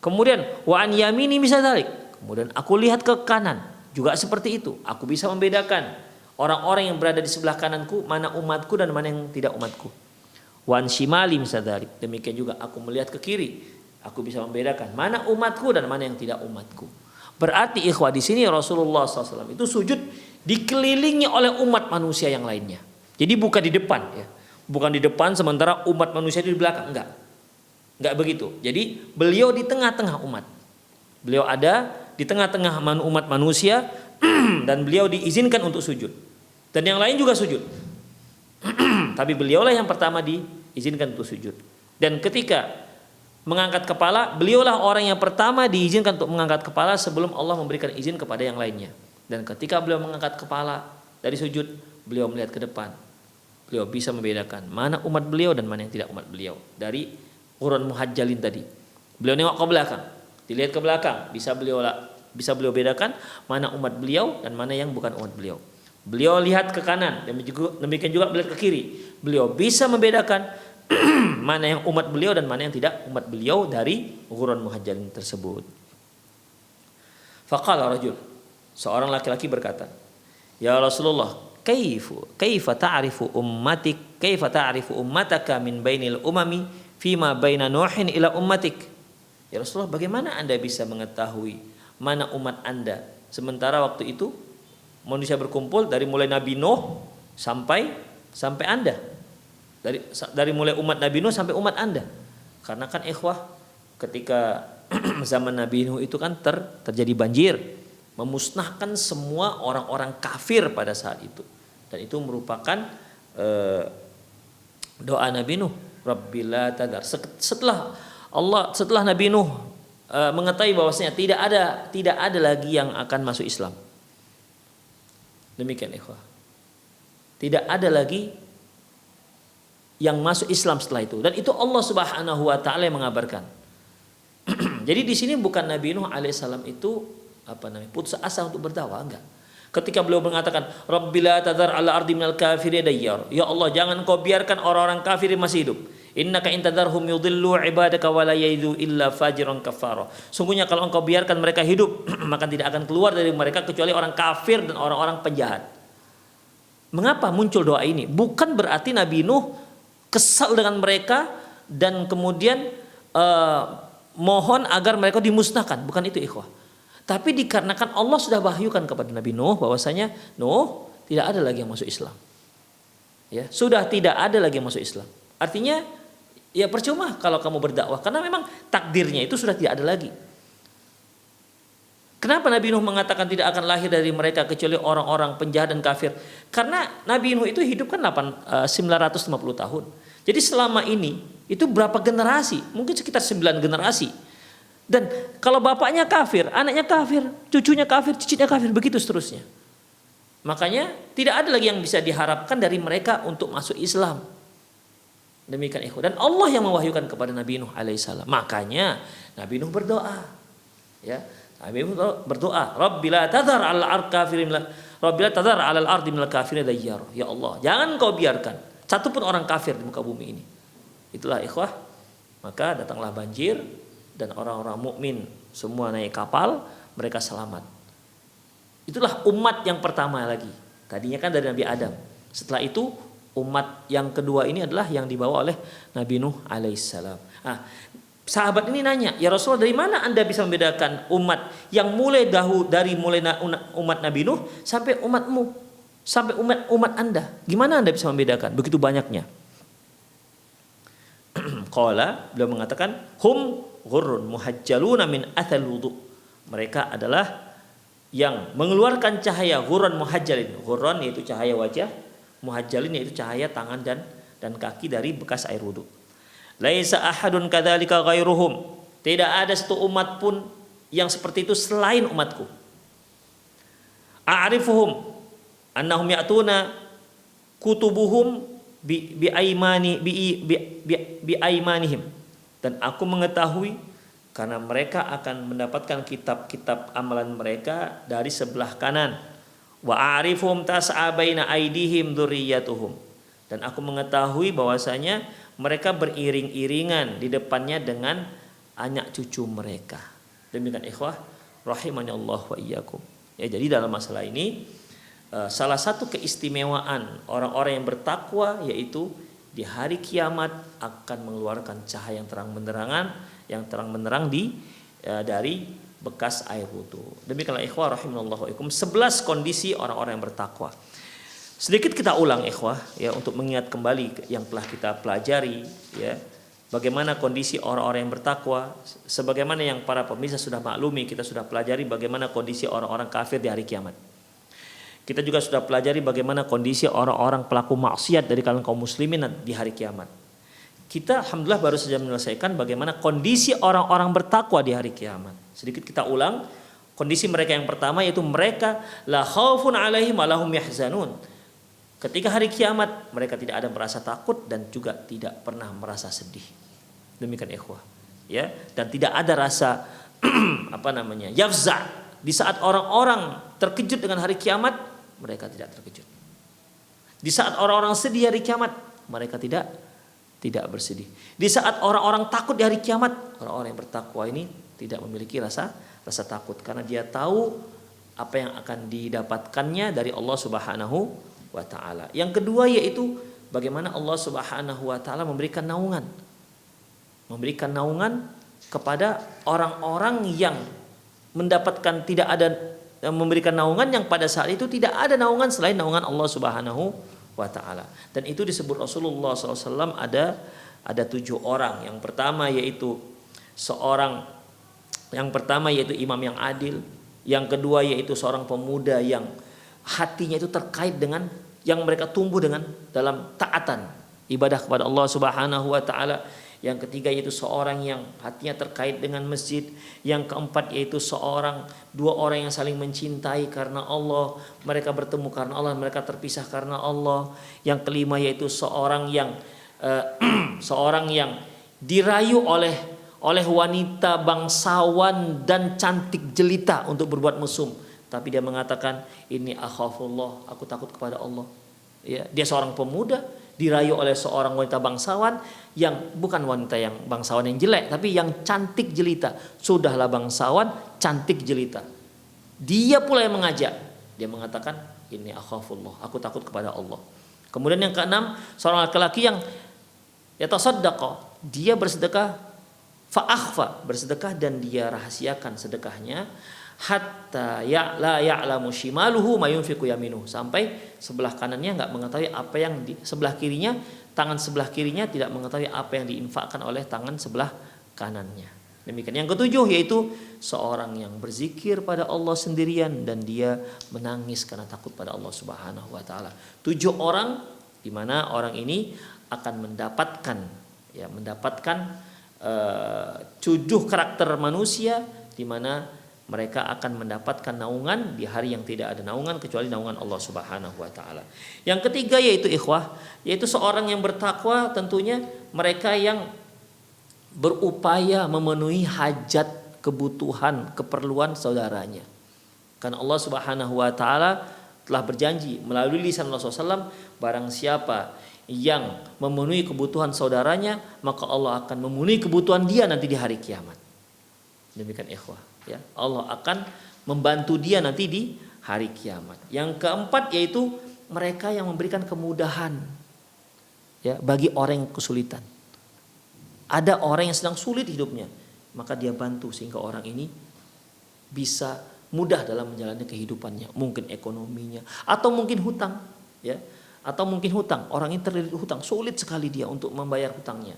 Kemudian wa an yamini misla dzalik. Kemudian aku lihat ke kanan, juga seperti itu. Aku bisa membedakan orang-orang yang berada di sebelah kananku, mana umatku dan mana yang tidak umatku. Wa an shimali misla dzalik. Demikian juga aku melihat ke kiri. Aku bisa membedakan mana umatku dan mana yang tidak umatku. Berarti ikhwah, di sini Rasulullah SAW itu sujud dikelilingi oleh umat manusia yang lainnya. Jadi bukan di depan, ya, bukan di depan sementara umat manusia itu di belakang, enggak begitu. Jadi beliau di tengah-tengah umat. Beliau ada di tengah-tengah umat manusia dan beliau diizinkan untuk sujud. Dan yang lain juga sujud. Tapi beliaulah yang pertama diizinkan untuk sujud. Dan ketika mengangkat kepala, beliaulah orang yang pertama diizinkan untuk mengangkat kepala sebelum Allah memberikan izin kepada yang lainnya. Dan ketika beliau mengangkat kepala dari sujud, beliau melihat ke depan. Beliau bisa membedakan mana umat beliau dan mana yang tidak umat beliau. Dari ghurran muhajjalin tadi. Beliau nengok ke belakang, dilihat ke belakang, bisa beliau bedakan mana umat beliau dan mana yang bukan umat beliau. Beliau lihat ke kanan, demikian juga melihat ke kiri. Beliau bisa membedakan mana yang umat beliau dan mana yang tidak umat beliau dari ghurran muhajjalin tersebut. Faqala rajul, seorang laki-laki berkata, "Ya Rasulullah, kaifa ta'rifu ummataka min bainil umami fima baina Nuhin ila ummatik?" Ya Rasulullah, bagaimana Anda bisa mengetahui mana umat Anda sementara waktu itu manusia berkumpul dari mulai Nabi Nuh sampai Anda. Dari mulai umat Nabi Nuh sampai umat Anda. Karena kan ikhwah, ketika zaman Nabi Nuh itu kan terjadi banjir, memusnahkan semua orang-orang kafir pada saat itu. Dan itu merupakan doa Nabi Nuh, Rabbila tadar. Setelah Nabi Nuh mengetahui bahwasanya tidak ada lagi yang akan masuk Islam. Demikian ikhwah. Tidak ada lagi yang masuk Islam setelah itu, dan itu Allah Subhanahu wa taala yang mengabarkan. Jadi di sini bukan Nabi Nuh alaihissalam itu putus asa untuk berdakwah, enggak. Ketika beliau mengatakan Rabbila tadhar ala ardi minal kafirin dayyar, ya Allah jangan kau biarkan orang-orang kafir masih hidup. Innaka in tadharhum yudhillu ibadaka wa la ya'idu illa fajiran kafara. Sungguhnya kalau engkau biarkan mereka hidup maka tidak akan keluar dari mereka kecuali orang kafir dan orang-orang penjahat. Mengapa muncul doa ini? Bukan berarti Nabi Nuh kesal dengan mereka dan kemudian mohon agar mereka dimusnahkan, bukan itu ikhwah. Tapi dikarenakan Allah sudah wahyukan kepada Nabi Nuh bahwasanya Nuh tidak ada lagi yang masuk Islam. Ya, sudah tidak ada lagi yang masuk Islam. Artinya ya percuma kalau kamu berdakwah karena memang takdirnya itu sudah tidak ada lagi. Kenapa Nabi Nuh mengatakan tidak akan lahir dari mereka kecuali orang-orang penjahat dan kafir? Karena Nabi Nuh itu hidup kan 950 tahun. Jadi selama ini itu berapa generasi? Mungkin sekitar 9 generasi. Dan kalau bapaknya kafir, anaknya kafir, cucunya kafir, cicitnya kafir, begitu seterusnya. Makanya tidak ada lagi yang bisa diharapkan dari mereka untuk masuk Islam. Demikian ikhwan. Dan Allah yang mewahyukan kepada Nabi Nuh alaihissalam. Makanya Nabi Nuh berdoa. Ya. Nabi Nuh berdoa, Rabbila tadhar 'alal ardi minal kafirin dayyar. Ya Allah, jangan kau biarkan satupun orang kafir di muka bumi ini. Itulah ikhwah. Maka datanglah banjir dan orang-orang mukmin semua naik kapal, mereka selamat. Itulah umat yang pertama lagi. Tadinya kan dari Nabi Adam. Setelah itu umat yang kedua ini adalah yang dibawa oleh Nabi Nuh alaihissalam. Sahabat ini nanya, ya Rasulullah, dari mana Anda bisa membedakan umat yang mulai umat Nabi Nuh sampai umatmu, sampai umat Anda? Gimana Anda bisa membedakan? Begitu banyaknya. Qala, beliau mengatakan, hum ghurrun muhajjaluna min athal wudu. Mereka adalah yang mengeluarkan cahaya ghurran muhajjalin. Ghurran yaitu cahaya wajah, muhajjalin yaitu cahaya tangan dan kaki dari bekas air wudu. Laisa ahadun kadzalika ghairuhum. Tidak ada satu umat pun yang seperti itu selain umatku. A'rifuhum annahum ya'tuna kutubuhum bi aimanihim. Dan aku mengetahui karena mereka akan mendapatkan kitab-kitab amalan mereka dari sebelah kanan. Wa a'rifuhum tas'a baina aidihim dzurriyyatuhum. Dan aku mengetahui bahwasanya mereka beriring-iringan di depannya dengan anak cucu mereka. Demikian ikhwah rahimani Allah wa iyyakum. Ya, jadi dalam masalah ini salah satu keistimewaan orang-orang yang bertakwa yaitu di hari kiamat akan mengeluarkan cahaya yang terang benderang dari bekas air wudu. Demikianlah ikhwah rahimanallahu wa iyyakum 11 kondisi orang-orang yang bertakwa. Sedikit kita ulang ikhwah ya, untuk mengingat kembali yang telah kita pelajari ya, bagaimana kondisi orang-orang yang bertakwa, sebagaimana yang para pemirsa sudah maklumi, kita sudah pelajari bagaimana kondisi orang-orang kafir di hari kiamat. Kita juga sudah pelajari bagaimana kondisi orang-orang pelaku maksiat dari kalangan kaum muslimin di hari kiamat. Kita alhamdulillah baru saja menyelesaikan bagaimana kondisi orang-orang bertakwa di hari kiamat. Sedikit kita ulang kondisi mereka yang pertama, yaitu mereka la khaufun alaihim wa lahum yahzanun. Ketika hari kiamat mereka tidak ada merasa takut dan juga tidak pernah merasa sedih. Demikian ikhwah. Ya, dan tidak ada rasa yafza. Di saat orang-orang terkejut dengan hari kiamat, mereka tidak terkejut. Di saat orang-orang sedih hari kiamat, mereka tidak bersedih. Di saat orang-orang takut di hari kiamat, orang-orang yang bertakwa ini tidak memiliki rasa takut karena dia tahu apa yang akan didapatkannya dari Allah Subhanahu wa taala. Yang kedua yaitu bagaimana Allah Subhanahu wa taala memberikan naungan. Memberikan naungan kepada orang-orang yang mendapatkan memberikan naungan yang pada saat itu tidak ada naungan selain naungan Allah Subhanahu wa taala. Dan itu disebut Rasulullah SAW ada 7 orang. Yang pertama yaitu imam yang adil. Yang kedua yaitu seorang pemuda yang hatinya itu terkait dengan yang mereka tumbuh dengan dalam taatan ibadah kepada Allah Subhanahu wa taala. Yang ketiga yaitu seorang yang hatinya terkait dengan masjid. Yang keempat yaitu dua orang yang saling mencintai karena Allah. Mereka bertemu karena Allah, mereka terpisah karena Allah. Yang kelima yaitu seorang yang dirayu oleh wanita bangsawan dan cantik jelita untuk berbuat mesum. Tapi dia mengatakan, ini akhafullah, aku takut kepada Allah. Ya, dia seorang pemuda dirayu oleh seorang wanita bangsawan yang bukan wanita yang bangsawan yang jelek, tapi yang cantik jelita. Sudahlah bangsawan, cantik jelita. Dia pula yang mengajak. Dia mengatakan, ini akhafullah, aku takut kepada Allah. Kemudian yang keenam, seorang laki-laki yang yatasaddaqa, dia bersedekah, fa'akhfa, bersedekah dan dia rahasiakan sedekahnya. Hatta la ya'lamu shimaluhu ma yunfiqu yaminuhu, sampai sebelah kanannya enggak mengetahui apa yang di sebelah kirinya, tangan sebelah kirinya tidak mengetahui apa yang diinfakkan oleh tangan sebelah kanannya. Demikian. Yang ketujuh yaitu seorang yang berzikir pada Allah sendirian dan dia menangis karena takut pada Allah Subhanahu wa taala. 7 orang di mana orang ini akan mendapatkan 7 karakter manusia di mana mereka akan mendapatkan naungan di hari yang tidak ada naungan kecuali naungan Allah Subhanahu wa taala. Yang ketiga yaitu ikhwah, yaitu seorang yang bertakwa, tentunya mereka yang berupaya memenuhi hajat, kebutuhan, keperluan saudaranya. Karena Allah Subhanahu wa taala telah berjanji melalui lisan Rasulullah SAW, barang siapa yang memenuhi kebutuhan saudaranya, maka Allah akan memenuhi kebutuhan dia nanti di hari kiamat. Demikian ikhwah. Ya, Allah akan membantu dia nanti di hari kiamat. Yang keempat yaitu mereka yang memberikan kemudahan ya bagi orang yang kesulitan. Ada orang yang sedang sulit hidupnya, maka dia bantu sehingga orang ini bisa mudah dalam menjalani kehidupannya, mungkin ekonominya atau mungkin hutang ya. Atau mungkin hutang, orang ini terlilit hutang, sulit sekali dia untuk membayar hutangnya.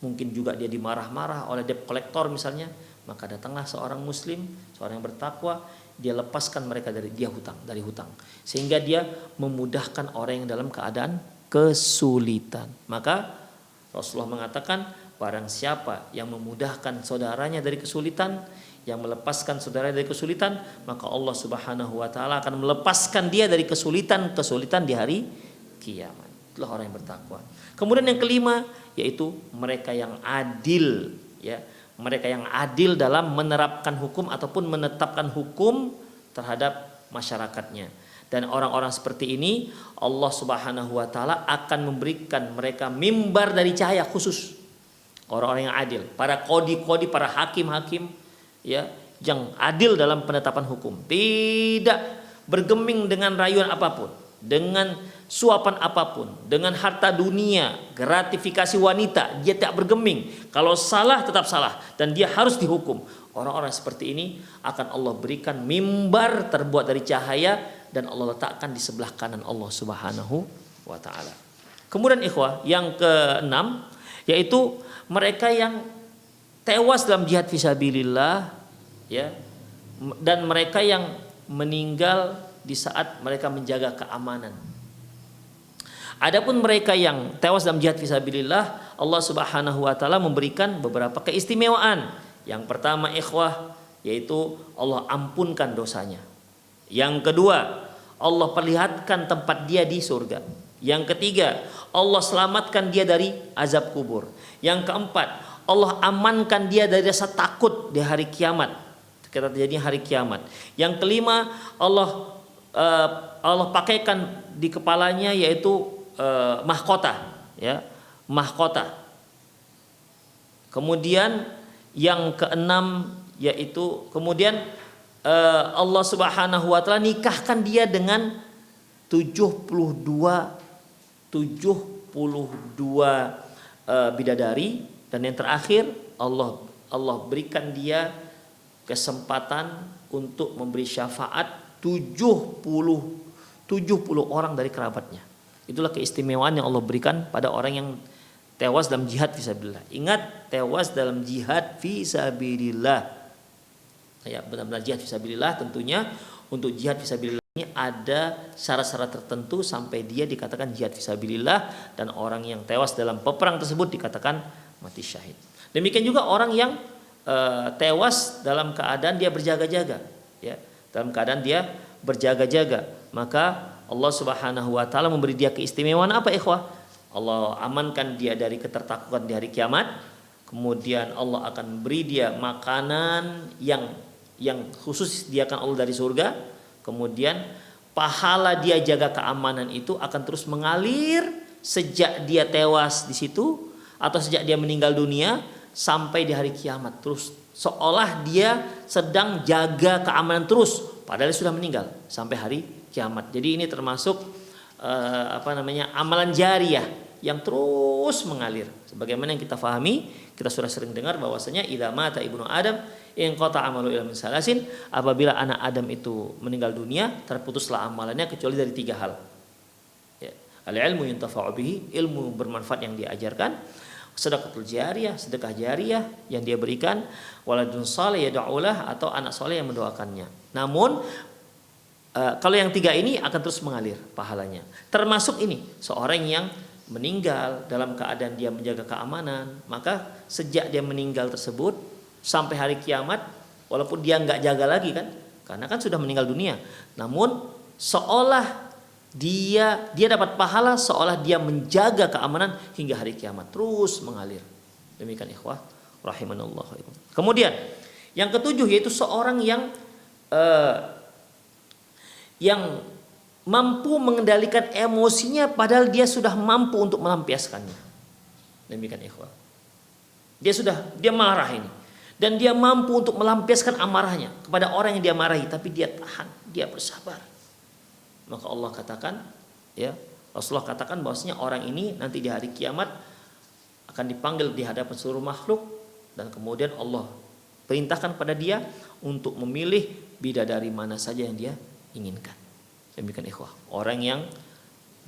Mungkin juga dia dimarah-marah oleh debt collector misalnya. Maka datanglah seorang muslim, seorang yang bertakwa, dia lepaskan mereka dari hutang. Sehingga dia memudahkan orang yang dalam keadaan kesulitan. Maka Rasulullah mengatakan, barang siapa yang memudahkan saudaranya dari kesulitan, yang melepaskan saudaranya dari kesulitan, maka Allah Subhanahu wa taala akan melepaskan dia dari kesulitan di hari kiamat. Itulah orang yang bertakwa. Kemudian yang kelima yaitu mereka yang adil ya. Mereka yang adil dalam menerapkan hukum ataupun menetapkan hukum terhadap masyarakatnya. Dan orang-orang seperti ini Allah Subhanahu wa taala akan memberikan mereka mimbar dari cahaya khusus. Orang-orang yang adil, para qadi-qadi, para hakim-hakim ya, yang adil dalam penetapan hukum. Tidak bergeming dengan rayuan apapun, dengan suapan apapun, dengan harta dunia, gratifikasi wanita, dia tak bergeming. Kalau salah tetap salah dan dia harus dihukum. Orang-orang seperti ini akan Allah berikan mimbar terbuat dari cahaya dan Allah letakkan di sebelah kanan Allah Subhanahu wa taala. Kemudian ikhwah, yang keenam yaitu mereka yang tewas dalam jihad fisabilillah ya, dan mereka yang meninggal di saat mereka menjaga keamanan. Adapun mereka yang tewas dalam jihad fisabilillah, Allah Subhanahu wa taala memberikan beberapa keistimewaan. Yang pertama ikhwah, yaitu Allah ampunkan dosanya. Yang kedua, Allah perlihatkan tempat dia di surga. Yang ketiga, Allah selamatkan dia dari azab kubur. Yang keempat, Allah amankan dia dari rasa takut di hari kiamat, ketika terjadi hari kiamat. Yang kelima, Allah Allah pakaikan di kepalanya yaitu mahkota, ya, mahkota. Kemudian yang keenam yaitu kemudian Allah Subhanahu wa taala nikahkan dia dengan 72 bidadari, dan yang terakhir Allah berikan dia kesempatan untuk memberi syafaat 70 orang dari kerabatnya. Itulah keistimewaan yang Allah berikan pada orang yang tewas dalam jihad fisabilillah. Ingat, tewas dalam jihad fisabilillah. Ya, benar-benar jihad fisabilillah. Tentunya untuk jihad fisabilillah ini ada syarat-syarat tertentu sampai dia dikatakan jihad fisabilillah, dan orang yang tewas dalam peperang tersebut dikatakan mati syahid. Demikian juga orang yang tewas dalam keadaan dia berjaga-jaga, ya, dalam keadaan dia berjaga-jaga, maka Allah Subhanahu wa taala memberi dia keistimewaan apa, ikhwah? Allah amankan dia dari ketertakutan di hari kiamat. Kemudian Allah akan beri dia makanan yang khusus disediakan Allah dari surga. Kemudian pahala dia jaga keamanan itu akan terus mengalir sejak dia tewas di situ atau sejak dia meninggal dunia sampai di hari kiamat, terus seolah dia sedang jaga keamanan terus padahal sudah meninggal sampai hari kiamat. Jadi ini termasuk amalan jariyah yang terus mengalir. Sebagaimana yang kita fahami, kita sudah sering dengar bahwasanya idza mata ibnu Adam in qata amalu illa min salasin, apabila anak Adam itu meninggal dunia, terputuslah amalannya kecuali dari 3 hal. Ya. Al-ilmu yuntafa'u bihi, ilmu bermanfaat yang diajarkan, sedekahul jariyah, sedekah jariyah yang dia berikan, waladun saleh yad'ulah, atau anak soleh yang mendoakannya. Namun kalau yang 3 ini akan terus mengalir pahalanya. Termasuk ini, seorang yang meninggal dalam keadaan dia menjaga keamanan, maka sejak dia meninggal tersebut sampai hari kiamat, walaupun dia nggak jaga lagi kan, karena kan sudah meninggal dunia, namun seolah dia dapat pahala seolah dia menjaga keamanan hingga hari kiamat, terus mengalir. Demikian ikhwah rahimanallah. Kemudian yang ketujuh yaitu seorang yang mampu mengendalikan emosinya padahal dia sudah mampu untuk melampiaskannya. Demikian ikhwah. Dia marah ini dan dia mampu untuk melampiaskan amarahnya kepada orang yang dia marahi, tapi dia tahan, dia bersabar. Maka Allah katakan, ya, Rasulullah katakan bahwasanya orang ini nanti di hari kiamat akan dipanggil di hadapan seluruh makhluk, dan kemudian Allah perintahkan pada dia untuk memilih bidadari mana saja yang dia inginkan. Demikian ikhwah, orang yang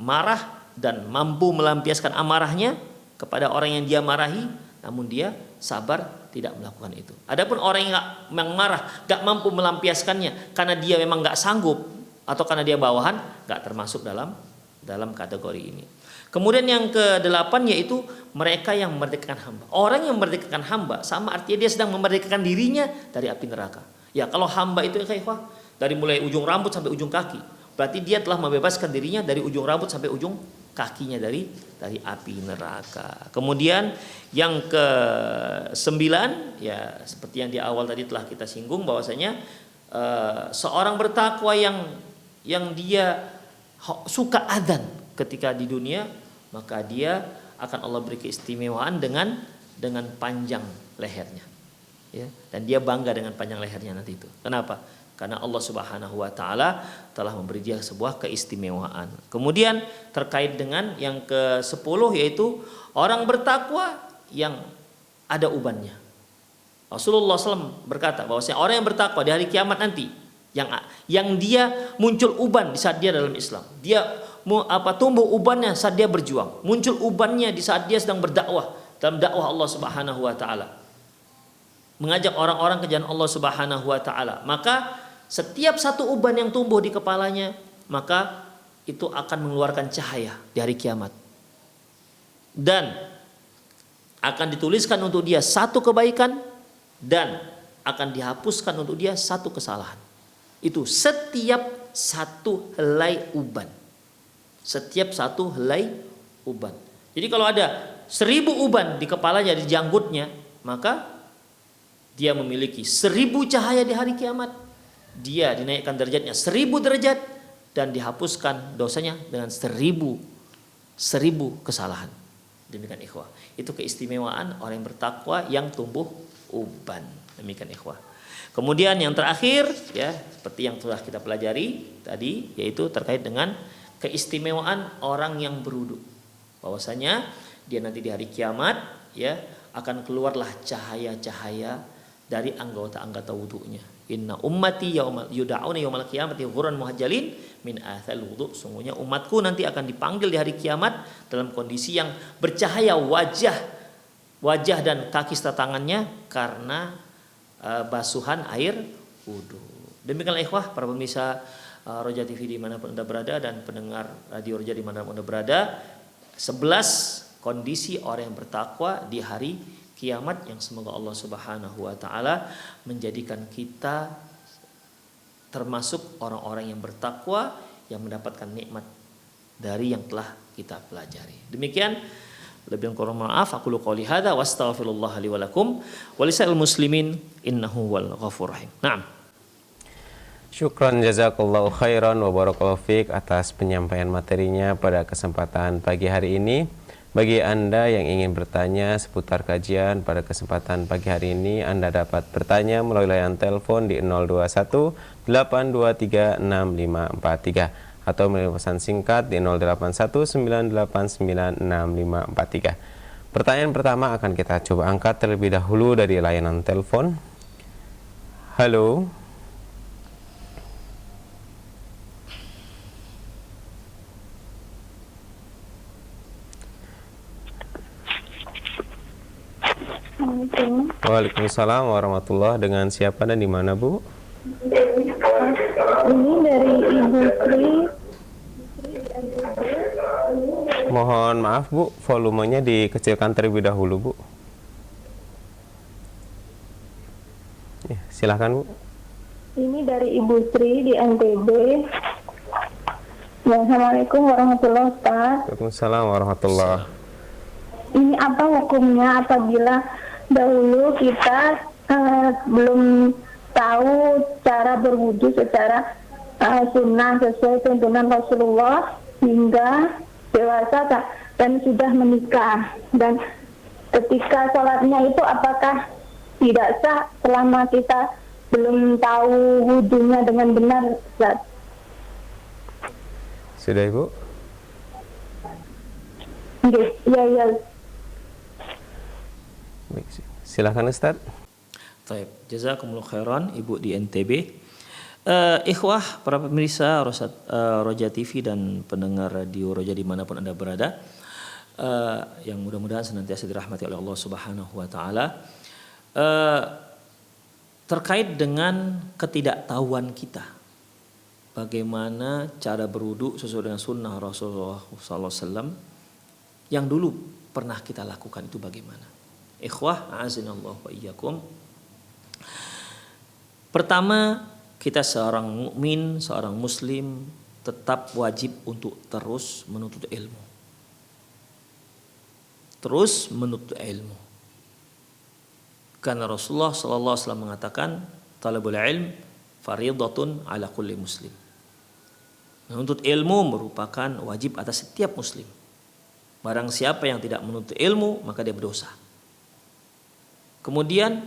marah dan mampu melampiaskan amarahnya kepada orang yang dia marahi, namun dia sabar tidak melakukan itu. Adapun orang yang marah gak mampu melampiaskannya karena dia memang gak sanggup atau karena dia bawahan, gak termasuk dalam kategori ini. Kemudian yang ke-8 yaitu mereka yang memerdekakan hamba. Orang yang memerdekakan hamba sama artinya dia sedang memerdekakan dirinya dari api neraka. Ya, kalau hamba itu ikhwah dari mulai ujung rambut sampai ujung kaki, berarti dia telah membebaskan dirinya dari ujung rambut sampai ujung kakinya dari api neraka. Kemudian yang ke-9, ya seperti yang di awal tadi telah kita singgung bahwasanya seorang bertakwa yang dia suka adzan ketika di dunia, maka dia akan Allah beri keistimewaan dengan panjang lehernya, ya, dan dia bangga dengan panjang lehernya nanti itu. Kenapa? Karena Allah Subhanahu wa taala telah memberi dia sebuah keistimewaan. Kemudian terkait dengan yang ke-10 yaitu orang bertakwa yang ada ubannya. Rasulullah SAW berkata bahwasanya orang yang bertakwa di hari kiamat nanti yang dia muncul uban di saat dia dalam Islam. Dia tumbuh ubannya saat dia berjuang. Muncul ubannya di saat dia sedang berdakwah dalam dakwah Allah Subhanahu wa taala. Mengajak orang-orang ke jalan Allah Subhanahu wa taala. Maka setiap satu uban yang tumbuh di kepalanya, maka itu akan mengeluarkan cahaya di hari kiamat. Dan akan dituliskan untuk dia satu kebaikan dan akan dihapuskan untuk dia satu kesalahan. Itu setiap satu helai uban. Setiap satu helai uban. Jadi kalau ada 1000 uban di kepalanya, di janggutnya, maka dia memiliki 1000 cahaya di hari kiamat. Dia dinaikkan derajatnya 1000 derajat dan dihapuskan dosanya dengan seribu kesalahan. Demikian ikhwah. Itu keistimewaan orang yang bertakwa yang tumbuh uban. Demikian ikhwah. Kemudian yang terakhir ya, seperti yang telah kita pelajari tadi, yaitu terkait dengan keistimewaan orang yang berwudu. Bahwasanya dia nanti di hari kiamat ya akan keluarlah cahaya-cahaya dari anggota-anggota wudunya. Inna ummati yud'auna yaumal qiyamati ghurran muhajjalin min athal wudu. Sungguhnya umatku nanti akan dipanggil di hari kiamat dalam kondisi yang bercahaya wajah dan kaki serta tangannya karena basuhan air wudu. Demikianlah ikhwah para pemirsa Roja TV dimanapun Anda berada dan pendengar Radio Roja dimanapun Anda berada, 11 kondisi orang yang bertakwa di hari kiamat yang semoga Allah Subhanahu wa taala menjadikan kita termasuk orang-orang yang bertakwa yang mendapatkan nikmat dari yang telah kita pelajari. Demikian, lebih kurang maaf, aku qouli hadza wa astaghfirullah li wa lakum wa lisa'il muslimin innahu wal ghafurur rahim. Naam. Syukran jazakallahu khairan wa barakallahu fiik atas penyampaian materinya pada kesempatan pagi hari ini. Bagi Anda yang ingin bertanya seputar kajian pada kesempatan pagi hari ini, Anda dapat bertanya melalui layanan telepon di 021 823 6543 atau melalui pesan singkat di 081 989 6543. Pertanyaan pertama akan kita coba angkat terlebih dahulu dari layanan telepon. Halo. Waalaikumsalam warahmatullahi. Dengan siapa dan di mana, Bu? Ini dari Ibu Sri. Mohon maaf, Bu, volumenya dikecilkan terlebih dahulu, Bu. Ya, silahkan, Bu. Ini dari Ibu Sri di NTB. Assalamualaikum warahmatullahi wabarakatuh. Waalaikumsalam warahmatullahi. Ini apa hukumnya apabila dahulu kita belum tahu cara berwudu secara sunnah sesuai tuntunan Rasulullah hingga dewasa dan sudah menikah, dan ketika sholatnya itu apakah tidak sah selama kita belum tahu wudunya dengan benar, Ustaz? Sudah, Ibu? Iya. Baik, silakan Ustaz. Baik, jazakumullah khairan Ibu di NTB. Ikhwah para pemirsa Roja TV dan pendengar radio Roja dimanapun Anda berada, yang mudah-mudahan senantiasa dirahmati oleh Allah Subhanahu wa taala. Terkait dengan ketidaktahuan kita bagaimana cara berwudu sesuai dengan sunnah Rasulullah SAW yang dulu pernah kita lakukan itu bagaimana? Ikhwah, a'azinallahu wa iyyakum. Pertama, kita seorang mukmin, seorang muslim tetap wajib untuk terus menuntut ilmu. Terus menuntut ilmu. Karena Rasulullah sallallahu alaihi wasallam mengatakan, talabul ilm fardhatun ala kulli muslim. Menuntut ilmu merupakan wajib atas setiap muslim. Barang siapa yang tidak menuntut ilmu, maka dia berdosa. Kemudian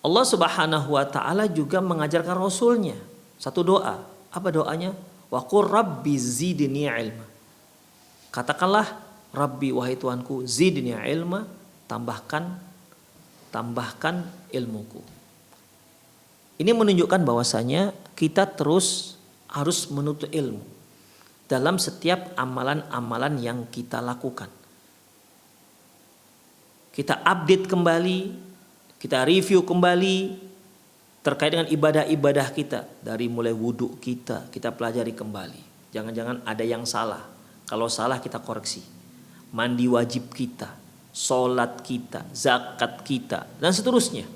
Allah Subhanahu wa taala juga mengajarkan Rasulnya satu doa. Apa doanya? Wa qur rabbi zidni ilma. Katakanlah, Rabbi, wahai Tuhanku, zidni ilma, tambahkan ilmuku. Ini menunjukkan bahwasanya kita terus harus menuntut ilmu dalam setiap amalan-amalan yang kita lakukan. Kita update kembali, kita review kembali terkait dengan ibadah-ibadah kita. Dari mulai wudhu kita pelajari kembali. Jangan-jangan ada yang salah. Kalau salah kita koreksi. Mandi wajib kita, sholat kita, zakat kita, dan seterusnya.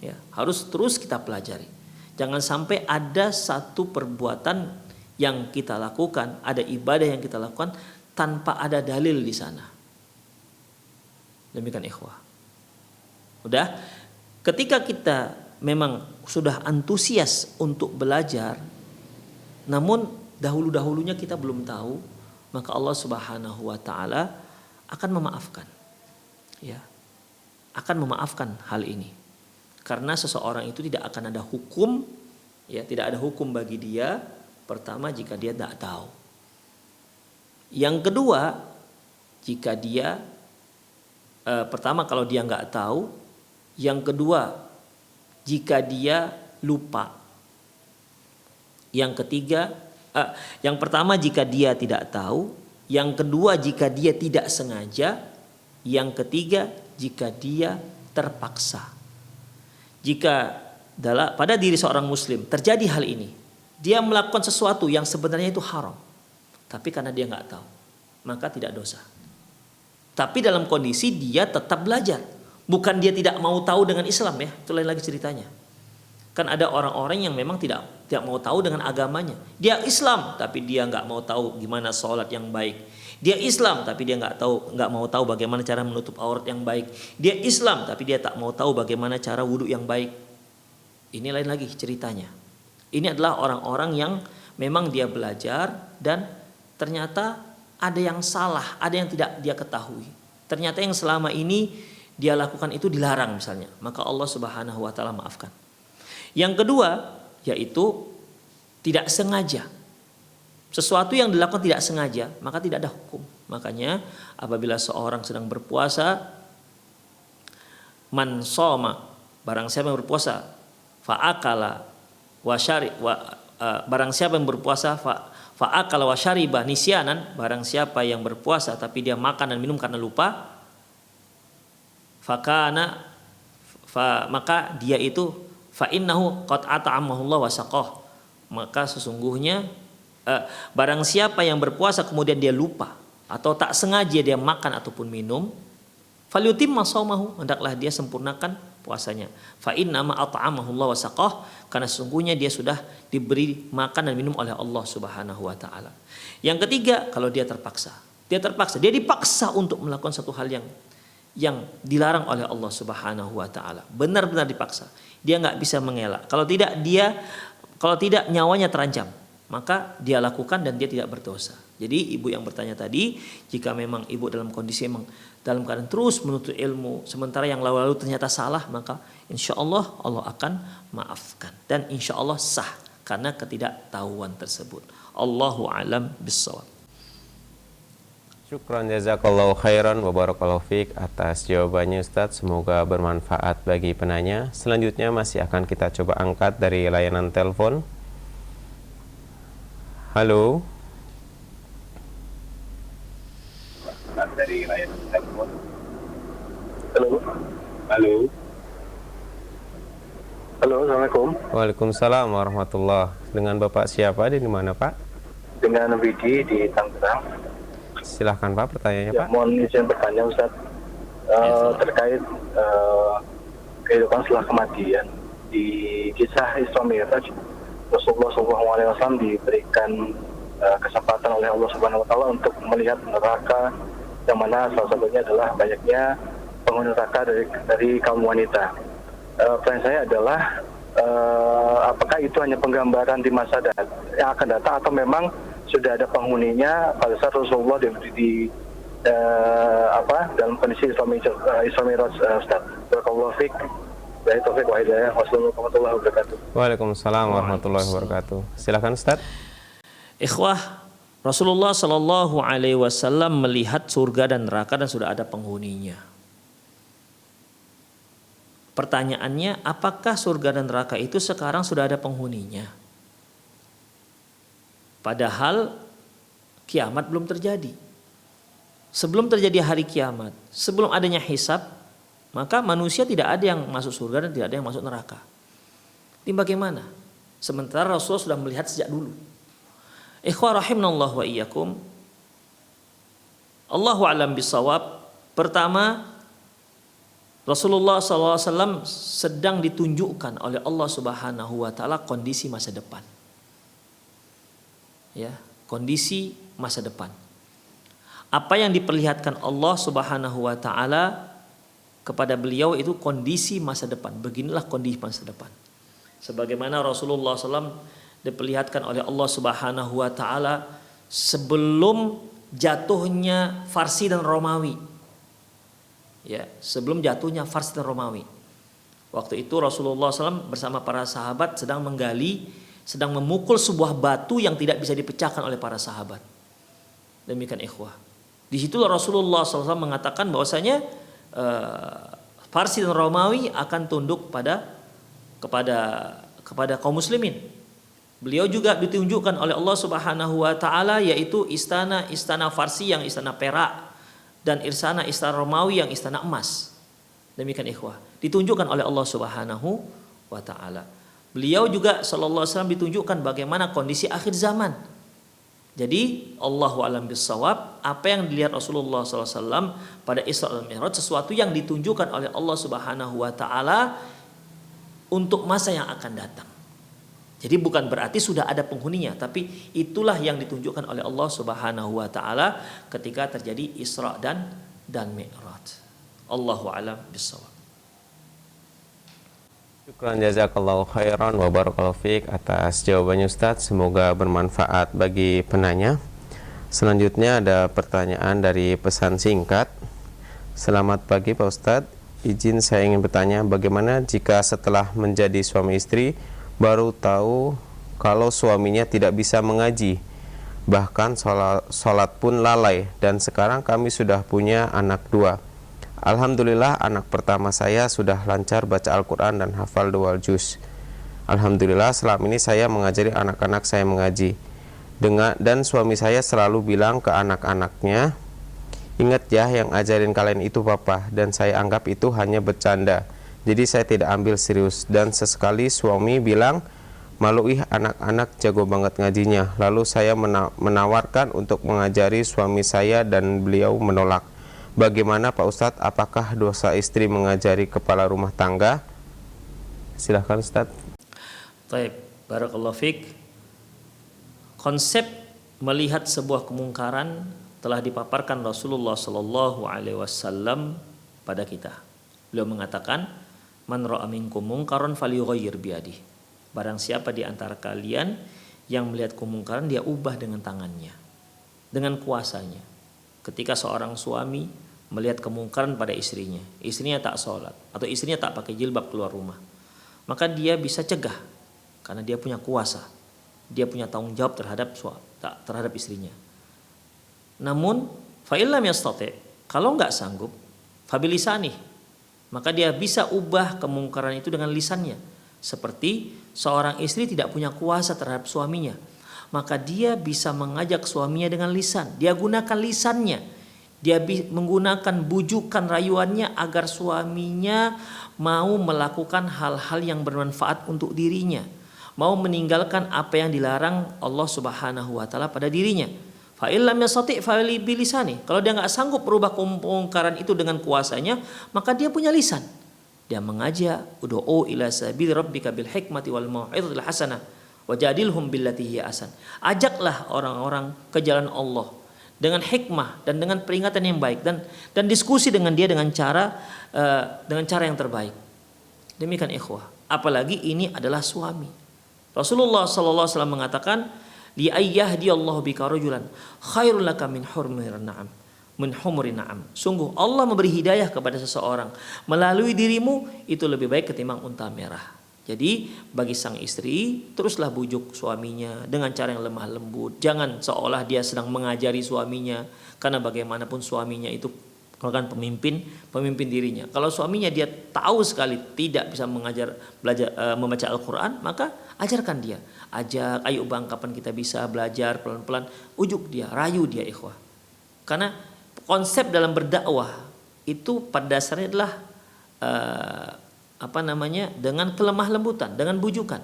Ya, harus terus kita pelajari. Jangan sampai ada satu perbuatan yang kita lakukan, ada ibadah yang kita lakukan tanpa ada dalil di sana. Demikian ikhwah. Udah, ketika kita memang sudah antusias untuk belajar, namun dahulu-dahulunya kita belum tahu, maka Allah Subhanahu wa taala akan memaafkan. Ya. Akan memaafkan hal ini. Karena seseorang itu tidak akan ada hukum, ya, tidak ada hukum bagi dia pertama jika dia tidak tahu. Yang kedua, jika dia pertama kalau dia nggak tahu, yang kedua jika dia lupa, yang ketiga, yang pertama jika dia tidak tahu, yang kedua jika dia tidak sengaja, yang ketiga jika dia terpaksa. Jika pada diri seorang muslim terjadi hal ini, dia melakukan sesuatu yang sebenarnya itu haram, tapi karena dia nggak tahu, maka tidak dosa. Tapi dalam kondisi dia tetap belajar. Bukan dia tidak mau tahu dengan Islam, ya, itu lain lagi ceritanya. Kan ada orang-orang yang memang tidak mau tahu dengan agamanya. Dia Islam tapi dia nggak mau tahu gimana sholat yang baik. Dia Islam tapi dia nggak mau tahu bagaimana cara menutup aurat yang baik. Dia Islam tapi dia tak mau tahu bagaimana cara wudhu yang baik. Ini lain lagi ceritanya. Ini adalah orang-orang yang memang dia belajar dan ternyata ada yang salah, ada yang tidak dia ketahui. Ternyata yang selama ini dia lakukan itu dilarang misalnya, maka Allah Subhanahu wa taala maafkan. Yang kedua yaitu tidak sengaja. Sesuatu yang dilakukan tidak sengaja, maka tidak ada hukum. Makanya apabila seorang sedang berpuasa, man shoma, barang siapa yang berpuasa, fa'akala barang siapa yang berpuasa fa'akala wa syariba nisyanan, barang siapa yang berpuasa tapi dia makan dan minum karena lupa, maka dia itu fa'innahu qad at'amahu Allah wa saqah, maka sesungguhnya barang siapa yang berpuasa kemudian dia lupa atau tak sengaja dia makan ataupun minum, falyutimma shaumahu, hendaklah dia sempurnakan puasanya. Fa inna ma at'amahu Allah wa saqah, karena sesungguhnya dia sudah diberi makan dan minum oleh Allah Subhanahu wa taala. Yang ketiga, kalau dia terpaksa, dia dipaksa untuk melakukan satu hal yang dilarang oleh Allah Subhanahu wa taala. Benar-benar dipaksa. Dia nggak bisa mengelak. Kalau tidak nyawanya terancam, maka dia lakukan dan dia tidak berdosa. Jadi ibu yang bertanya tadi, jika memang ibu dalam kondisi memang dalam keadaan terus menuntut ilmu, sementara yang lalu-lalu ternyata salah, maka insya Allah Allah akan maafkan dan insya Allah sah karena ketidaktahuan tersebut. Allahu a'lam bishawab. Syukran jazakallahu khairan wa barakallahu fiik atas jawabannya Ustadz. Semoga bermanfaat bagi penanya. Selanjutnya masih akan kita coba angkat dari layanan telepon. Halo. Dari layanan telepon. Halo. Halo. Halo, Assalamualaikum. Waalaikumsalam warahmatullah. Dengan Bapak siapa di mana Pak? Dengan Widi di Tangerang. Silahkan Pak, pertanyaannya ya, Pak. Mohon izin bertanya Ustaz, terkait kehidupan setelah kematian. Di kisah Isra Mi'raj, Rasulullah SAW diberikan kesempatan oleh Allah Subhanahu Wa Taala untuk melihat neraka, yang mana salah satunya adalah banyaknya penghuni neraka dari kaum wanita. Pertanyaan saya adalah apakah itu hanya penggambaran di masa yang akan datang atau memang sudah ada penghuninya pada saat Rasulullah di dalam kondisi Isra Mi'raj Ustaz. Barakallahu fiik. Dari taufik wa hidayah. Wassalamualaikum warahmatullahi wabarakatuh. Waalaikumsalam warahmatullahi wabarakatuh. Silakan Ustaz. Ikhwah, Rasulullah Shallallahu Alaihi Wasallam melihat surga dan neraka dan sudah ada penghuninya. Pertanyaannya, apakah surga dan neraka itu sekarang sudah ada penghuninya? Padahal kiamat belum terjadi. Sebelum terjadi hari kiamat, sebelum adanya hisab, maka manusia tidak ada yang masuk surga dan tidak ada yang masuk neraka. Ini bagaimana? Sementara Rasulullah sudah melihat sejak dulu. Ikhwah rahimanallah wa iyyakum. Allahu a'lam bishawab. Pertama, Rasulullah SAW sedang ditunjukkan oleh Allah Subhanahu wa taala kondisi masa depan. Ya, kondisi masa depan. Apa yang diperlihatkan Allah Subhanahu wa taala kepada beliau itu kondisi masa depan. Beginilah kondisi masa depan. Sebagaimana Rasulullah SAW diperlihatkan oleh Allah Subhanahu wa taala sebelum jatuhnya Farsi dan Romawi. Ya, sebelum jatuhnya Farsi dan Romawi. Waktu itu Rasulullah SAW bersama para sahabat sedang memukul sebuah batu yang tidak bisa dipecahkan oleh para sahabat. Demikian ikhwah. Di situlah Rasulullah SAW mengatakan bahwasanya Farsi dan Romawi akan tunduk kepada kaum muslimin. Beliau juga ditunjukkan oleh Allah Subhanahu wa taala yaitu istana Farsi yang istana perak dan istana Romawi yang istana emas. Demikian ikhwah. Ditunjukkan oleh Allah Subhanahu wa taala. Beliau juga sallallahu alaihi wasallam ditunjukkan bagaimana kondisi akhir zaman. Jadi Allahu a'lam bissawab, apa yang dilihat Rasulullah sallallahu alaihi wasallam pada Isra dan Mi'raj sesuatu yang ditunjukkan oleh Allah Subhanahu wa taala untuk masa yang akan datang. Jadi bukan berarti sudah ada penghuninya, tapi itulah yang ditunjukkan oleh Allah Subhanahu wa taala ketika terjadi Isra dan Mi'raj. Allahu a'lam bissawab. Syukran jazakallahu khairan wa barakallahu fiik atas jawabannya Ustadz. Semoga bermanfaat bagi penanya. Selanjutnya ada pertanyaan dari pesan singkat. Selamat pagi Pak Ustadz. Izin saya ingin bertanya, bagaimana jika setelah menjadi suami istri baru tahu kalau suaminya tidak bisa mengaji, bahkan sholat pun lalai, dan sekarang kami sudah punya anak 2. Alhamdulillah anak pertama saya sudah lancar baca Al-Quran dan hafal 2 juz. Alhamdulillah selama ini saya mengajari anak-anak saya mengaji. Dan suami saya selalu bilang ke anak-anaknya, ingat ya yang ajarin kalian itu papa, dan saya anggap itu hanya bercanda. Jadi saya tidak ambil serius. Dan sesekali suami bilang, malu anak-anak jago banget ngajinya. Lalu saya menawarkan untuk mengajari suami saya dan beliau menolak. Bagaimana Pak Ustadz, apakah dosa istri mengajari kepala rumah tangga? Silahkan Ustadz. Baik, barakallahu fiik. Konsep melihat sebuah kemungkaran telah dipaparkan Rasulullah sallallahu alaihi wasallam pada kita. Beliau mengatakan, man ra'a minkum munkaran falyughayyir biyadihi. Barang siapa di antara kalian yang melihat kemungkaran, dia ubah dengan tangannya, dengan kuasanya. Ketika seorang suami melihat kemungkaran pada istrinya tak sholat atau istrinya tak pakai jilbab keluar rumah, maka dia bisa cegah karena dia punya kuasa, dia punya tanggung jawab terhadap istrinya. Namun fa'illam yastati', kalau nggak sanggup, fabilisanih, maka dia bisa ubah kemungkaran itu dengan lisannya. Seperti seorang istri tidak punya kuasa terhadap suaminya, maka dia bisa mengajak suaminya dengan lisan. Dia gunakan lisannya. Dia menggunakan bujukan rayuannya agar suaminya mau melakukan hal-hal yang bermanfaat untuk dirinya, mau meninggalkan apa yang dilarang Allah Subhanahu wa taala pada dirinya. Fa illam yastati' fa bilisani. Kalau dia nggak sanggup merubah kemungkaran itu dengan kuasanya, maka dia punya lisan. Dia mengajak, ud'u ila sabili rabbika bil hikmati wal mau'izatil hasanah wajadilhum billati hiya ahsan. Ajaklah orang-orang ke jalan Allah dengan hikmah dan dengan peringatan yang baik, dan diskusi dengan dia dengan cara yang terbaik. Demikian ikhwah. Apalagi ini adalah suami. Rasulullah sallallahu alaihi wasallam mengatakan, li ayyahdiyallahu bika rajulan khairul laka min humurin na'am. Sungguh Allah memberi hidayah kepada seseorang melalui dirimu itu lebih baik ketimbang unta merah. Jadi bagi sang istri, teruslah bujuk suaminya dengan cara yang lemah lembut. Jangan seolah dia sedang mengajari suaminya, karena bagaimanapun suaminya itu kan pemimpin dirinya. Kalau suaminya dia tahu sekali tidak bisa membaca Al-Quran, maka ajarkan dia. Ayo bang, kapan kita bisa belajar pelan-pelan. Ujuk dia, rayu dia ikhwah. Karena konsep dalam berdakwah itu pada dasarnya adalah dengan kelemah lembutan, dengan bujukan.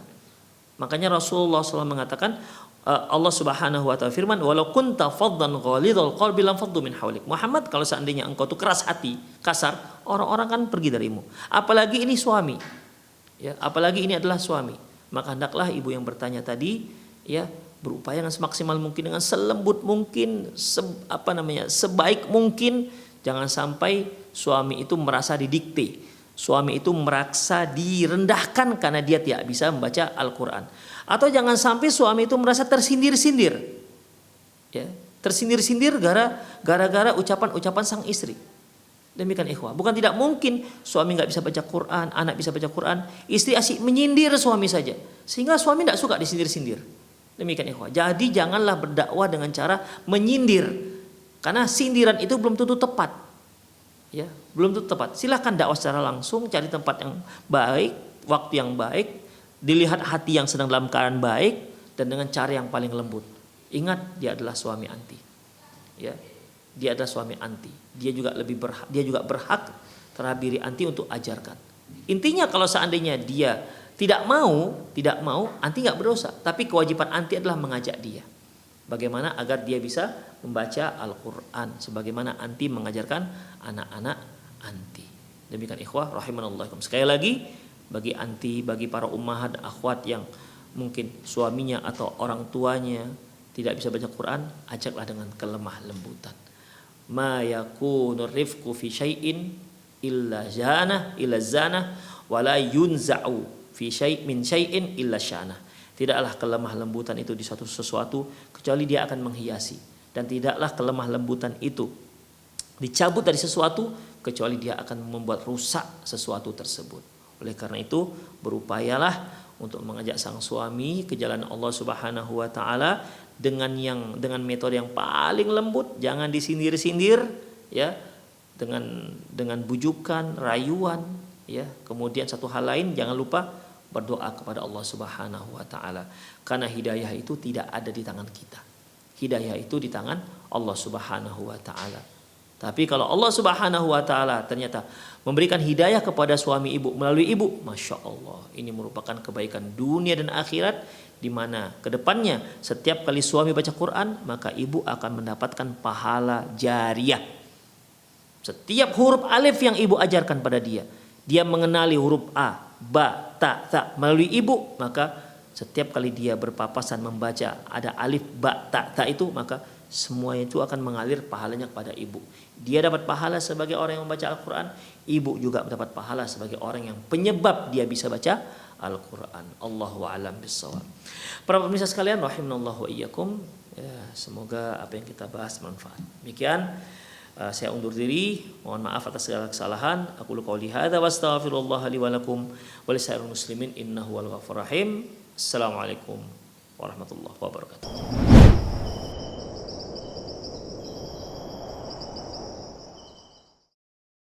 Makanya Rasulullah SAW mengatakan, Allah Subhanahu wa taala firman, walau kunta faddan ghalidhal qalbi lam faddu min hawlik. Muhammad, kalau seandainya engkau tuh keras hati, kasar, orang-orang kan pergi darimu. Apalagi ini suami. Ya, apalagi ini adalah suami. Maka hendaklah ibu yang bertanya tadi ya berupaya dengan semaksimal mungkin, dengan selembut mungkin, sebaik mungkin, Jangan sampai suami itu merasa didikte, suami itu merasa direndahkan karena dia tidak bisa membaca Al-Quran. Atau jangan sampai suami itu merasa tersindir-sindir, ya, tersindir-sindir gara-gara ucapan-ucapan sang istri. Demikian ikhwah. Bukan tidak mungkin suami nggak bisa baca Quran, anak bisa baca Quran, istri asyik menyindir suami saja, sehingga suami tidak suka disindir-sindir. Demikian ikhwah. Jadi janganlah berdakwah dengan cara menyindir, karena sindiran itu belum tentu tepat. Ya, belum tentu tepat. Silahkan dakwah secara langsung, cari tempat yang baik, waktu yang baik, dilihat hati yang sedang dalam keadaan baik, dan dengan cara yang paling lembut. Ingat, dia adalah suami anti. Ya, dia adalah suami anti. Dia juga berhak terhadap diri anti untuk ajarkan. Intinya kalau seandainya dia tidak mau, anti nggak berdosa. Tapi kewajiban anti adalah mengajak dia. Bagaimana agar dia bisa membaca Al-Quran. Sebagaimana anti mengajarkan anak-anak anti. Demikian ikhwah rahimanallah. Sekali lagi, bagi anti, bagi para ummahat akhwat yang mungkin suaminya atau orang tuanya tidak bisa baca Quran, ajaklah dengan kelemah lembutan. Ma yakunu rifqu fi syai'in illa zanah wala yunza'u fi min syai'in illa syanah. Tidaklah kelemah lembutan itu di suatu sesuatu kecuali dia akan menghiasi, dan tidaklah kelemah lembutan itu dicabut dari sesuatu kecuali dia akan membuat rusak sesuatu tersebut. Oleh karena itu, berupayalah untuk mengajak sang suami ke jalan Allah Subhanahu wa taala dengan metode yang paling lembut, jangan disindir-sindir, ya, dengan bujukan, rayuan, ya. Kemudian satu hal lain, jangan lupa berdoa kepada Allah Subhanahu wa taala, karena hidayah itu tidak ada di tangan kita. Hidayah itu di tangan Allah Subhanahu wa taala. Tapi kalau Allah Subhanahu wa taala ternyata memberikan hidayah kepada suami ibu melalui ibu, Masya Allah, ini merupakan kebaikan dunia dan akhirat, di mana kedepannya setiap kali suami baca Quran, maka ibu akan mendapatkan pahala jariyah. Setiap huruf alif yang ibu ajarkan pada dia, dia mengenali huruf A, Ba, Ta melalui ibu, maka setiap kali dia berpapasan membaca ada alif, Ba, Ta itu, maka semua itu akan mengalir pahalanya kepada ibu. Dia dapat pahala sebagai orang yang membaca Al-Quran, ibu juga mendapat pahala sebagai orang yang penyebab dia bisa baca Al-Quran. Allahu a'lam bissawab. Para pemirsa sekalian, rahimanallahu wa iyyakum, ya, semoga apa yang kita bahas bermanfaat. Demikian saya undur diri, mohon maaf atas segala kesalahan. Aku qouli hadza wa astaghfirullah li wa lakum wa lisairil muslimin innahu wal ghafurur rahim. Assalamualaikum warahmatullahi wabarakatuh.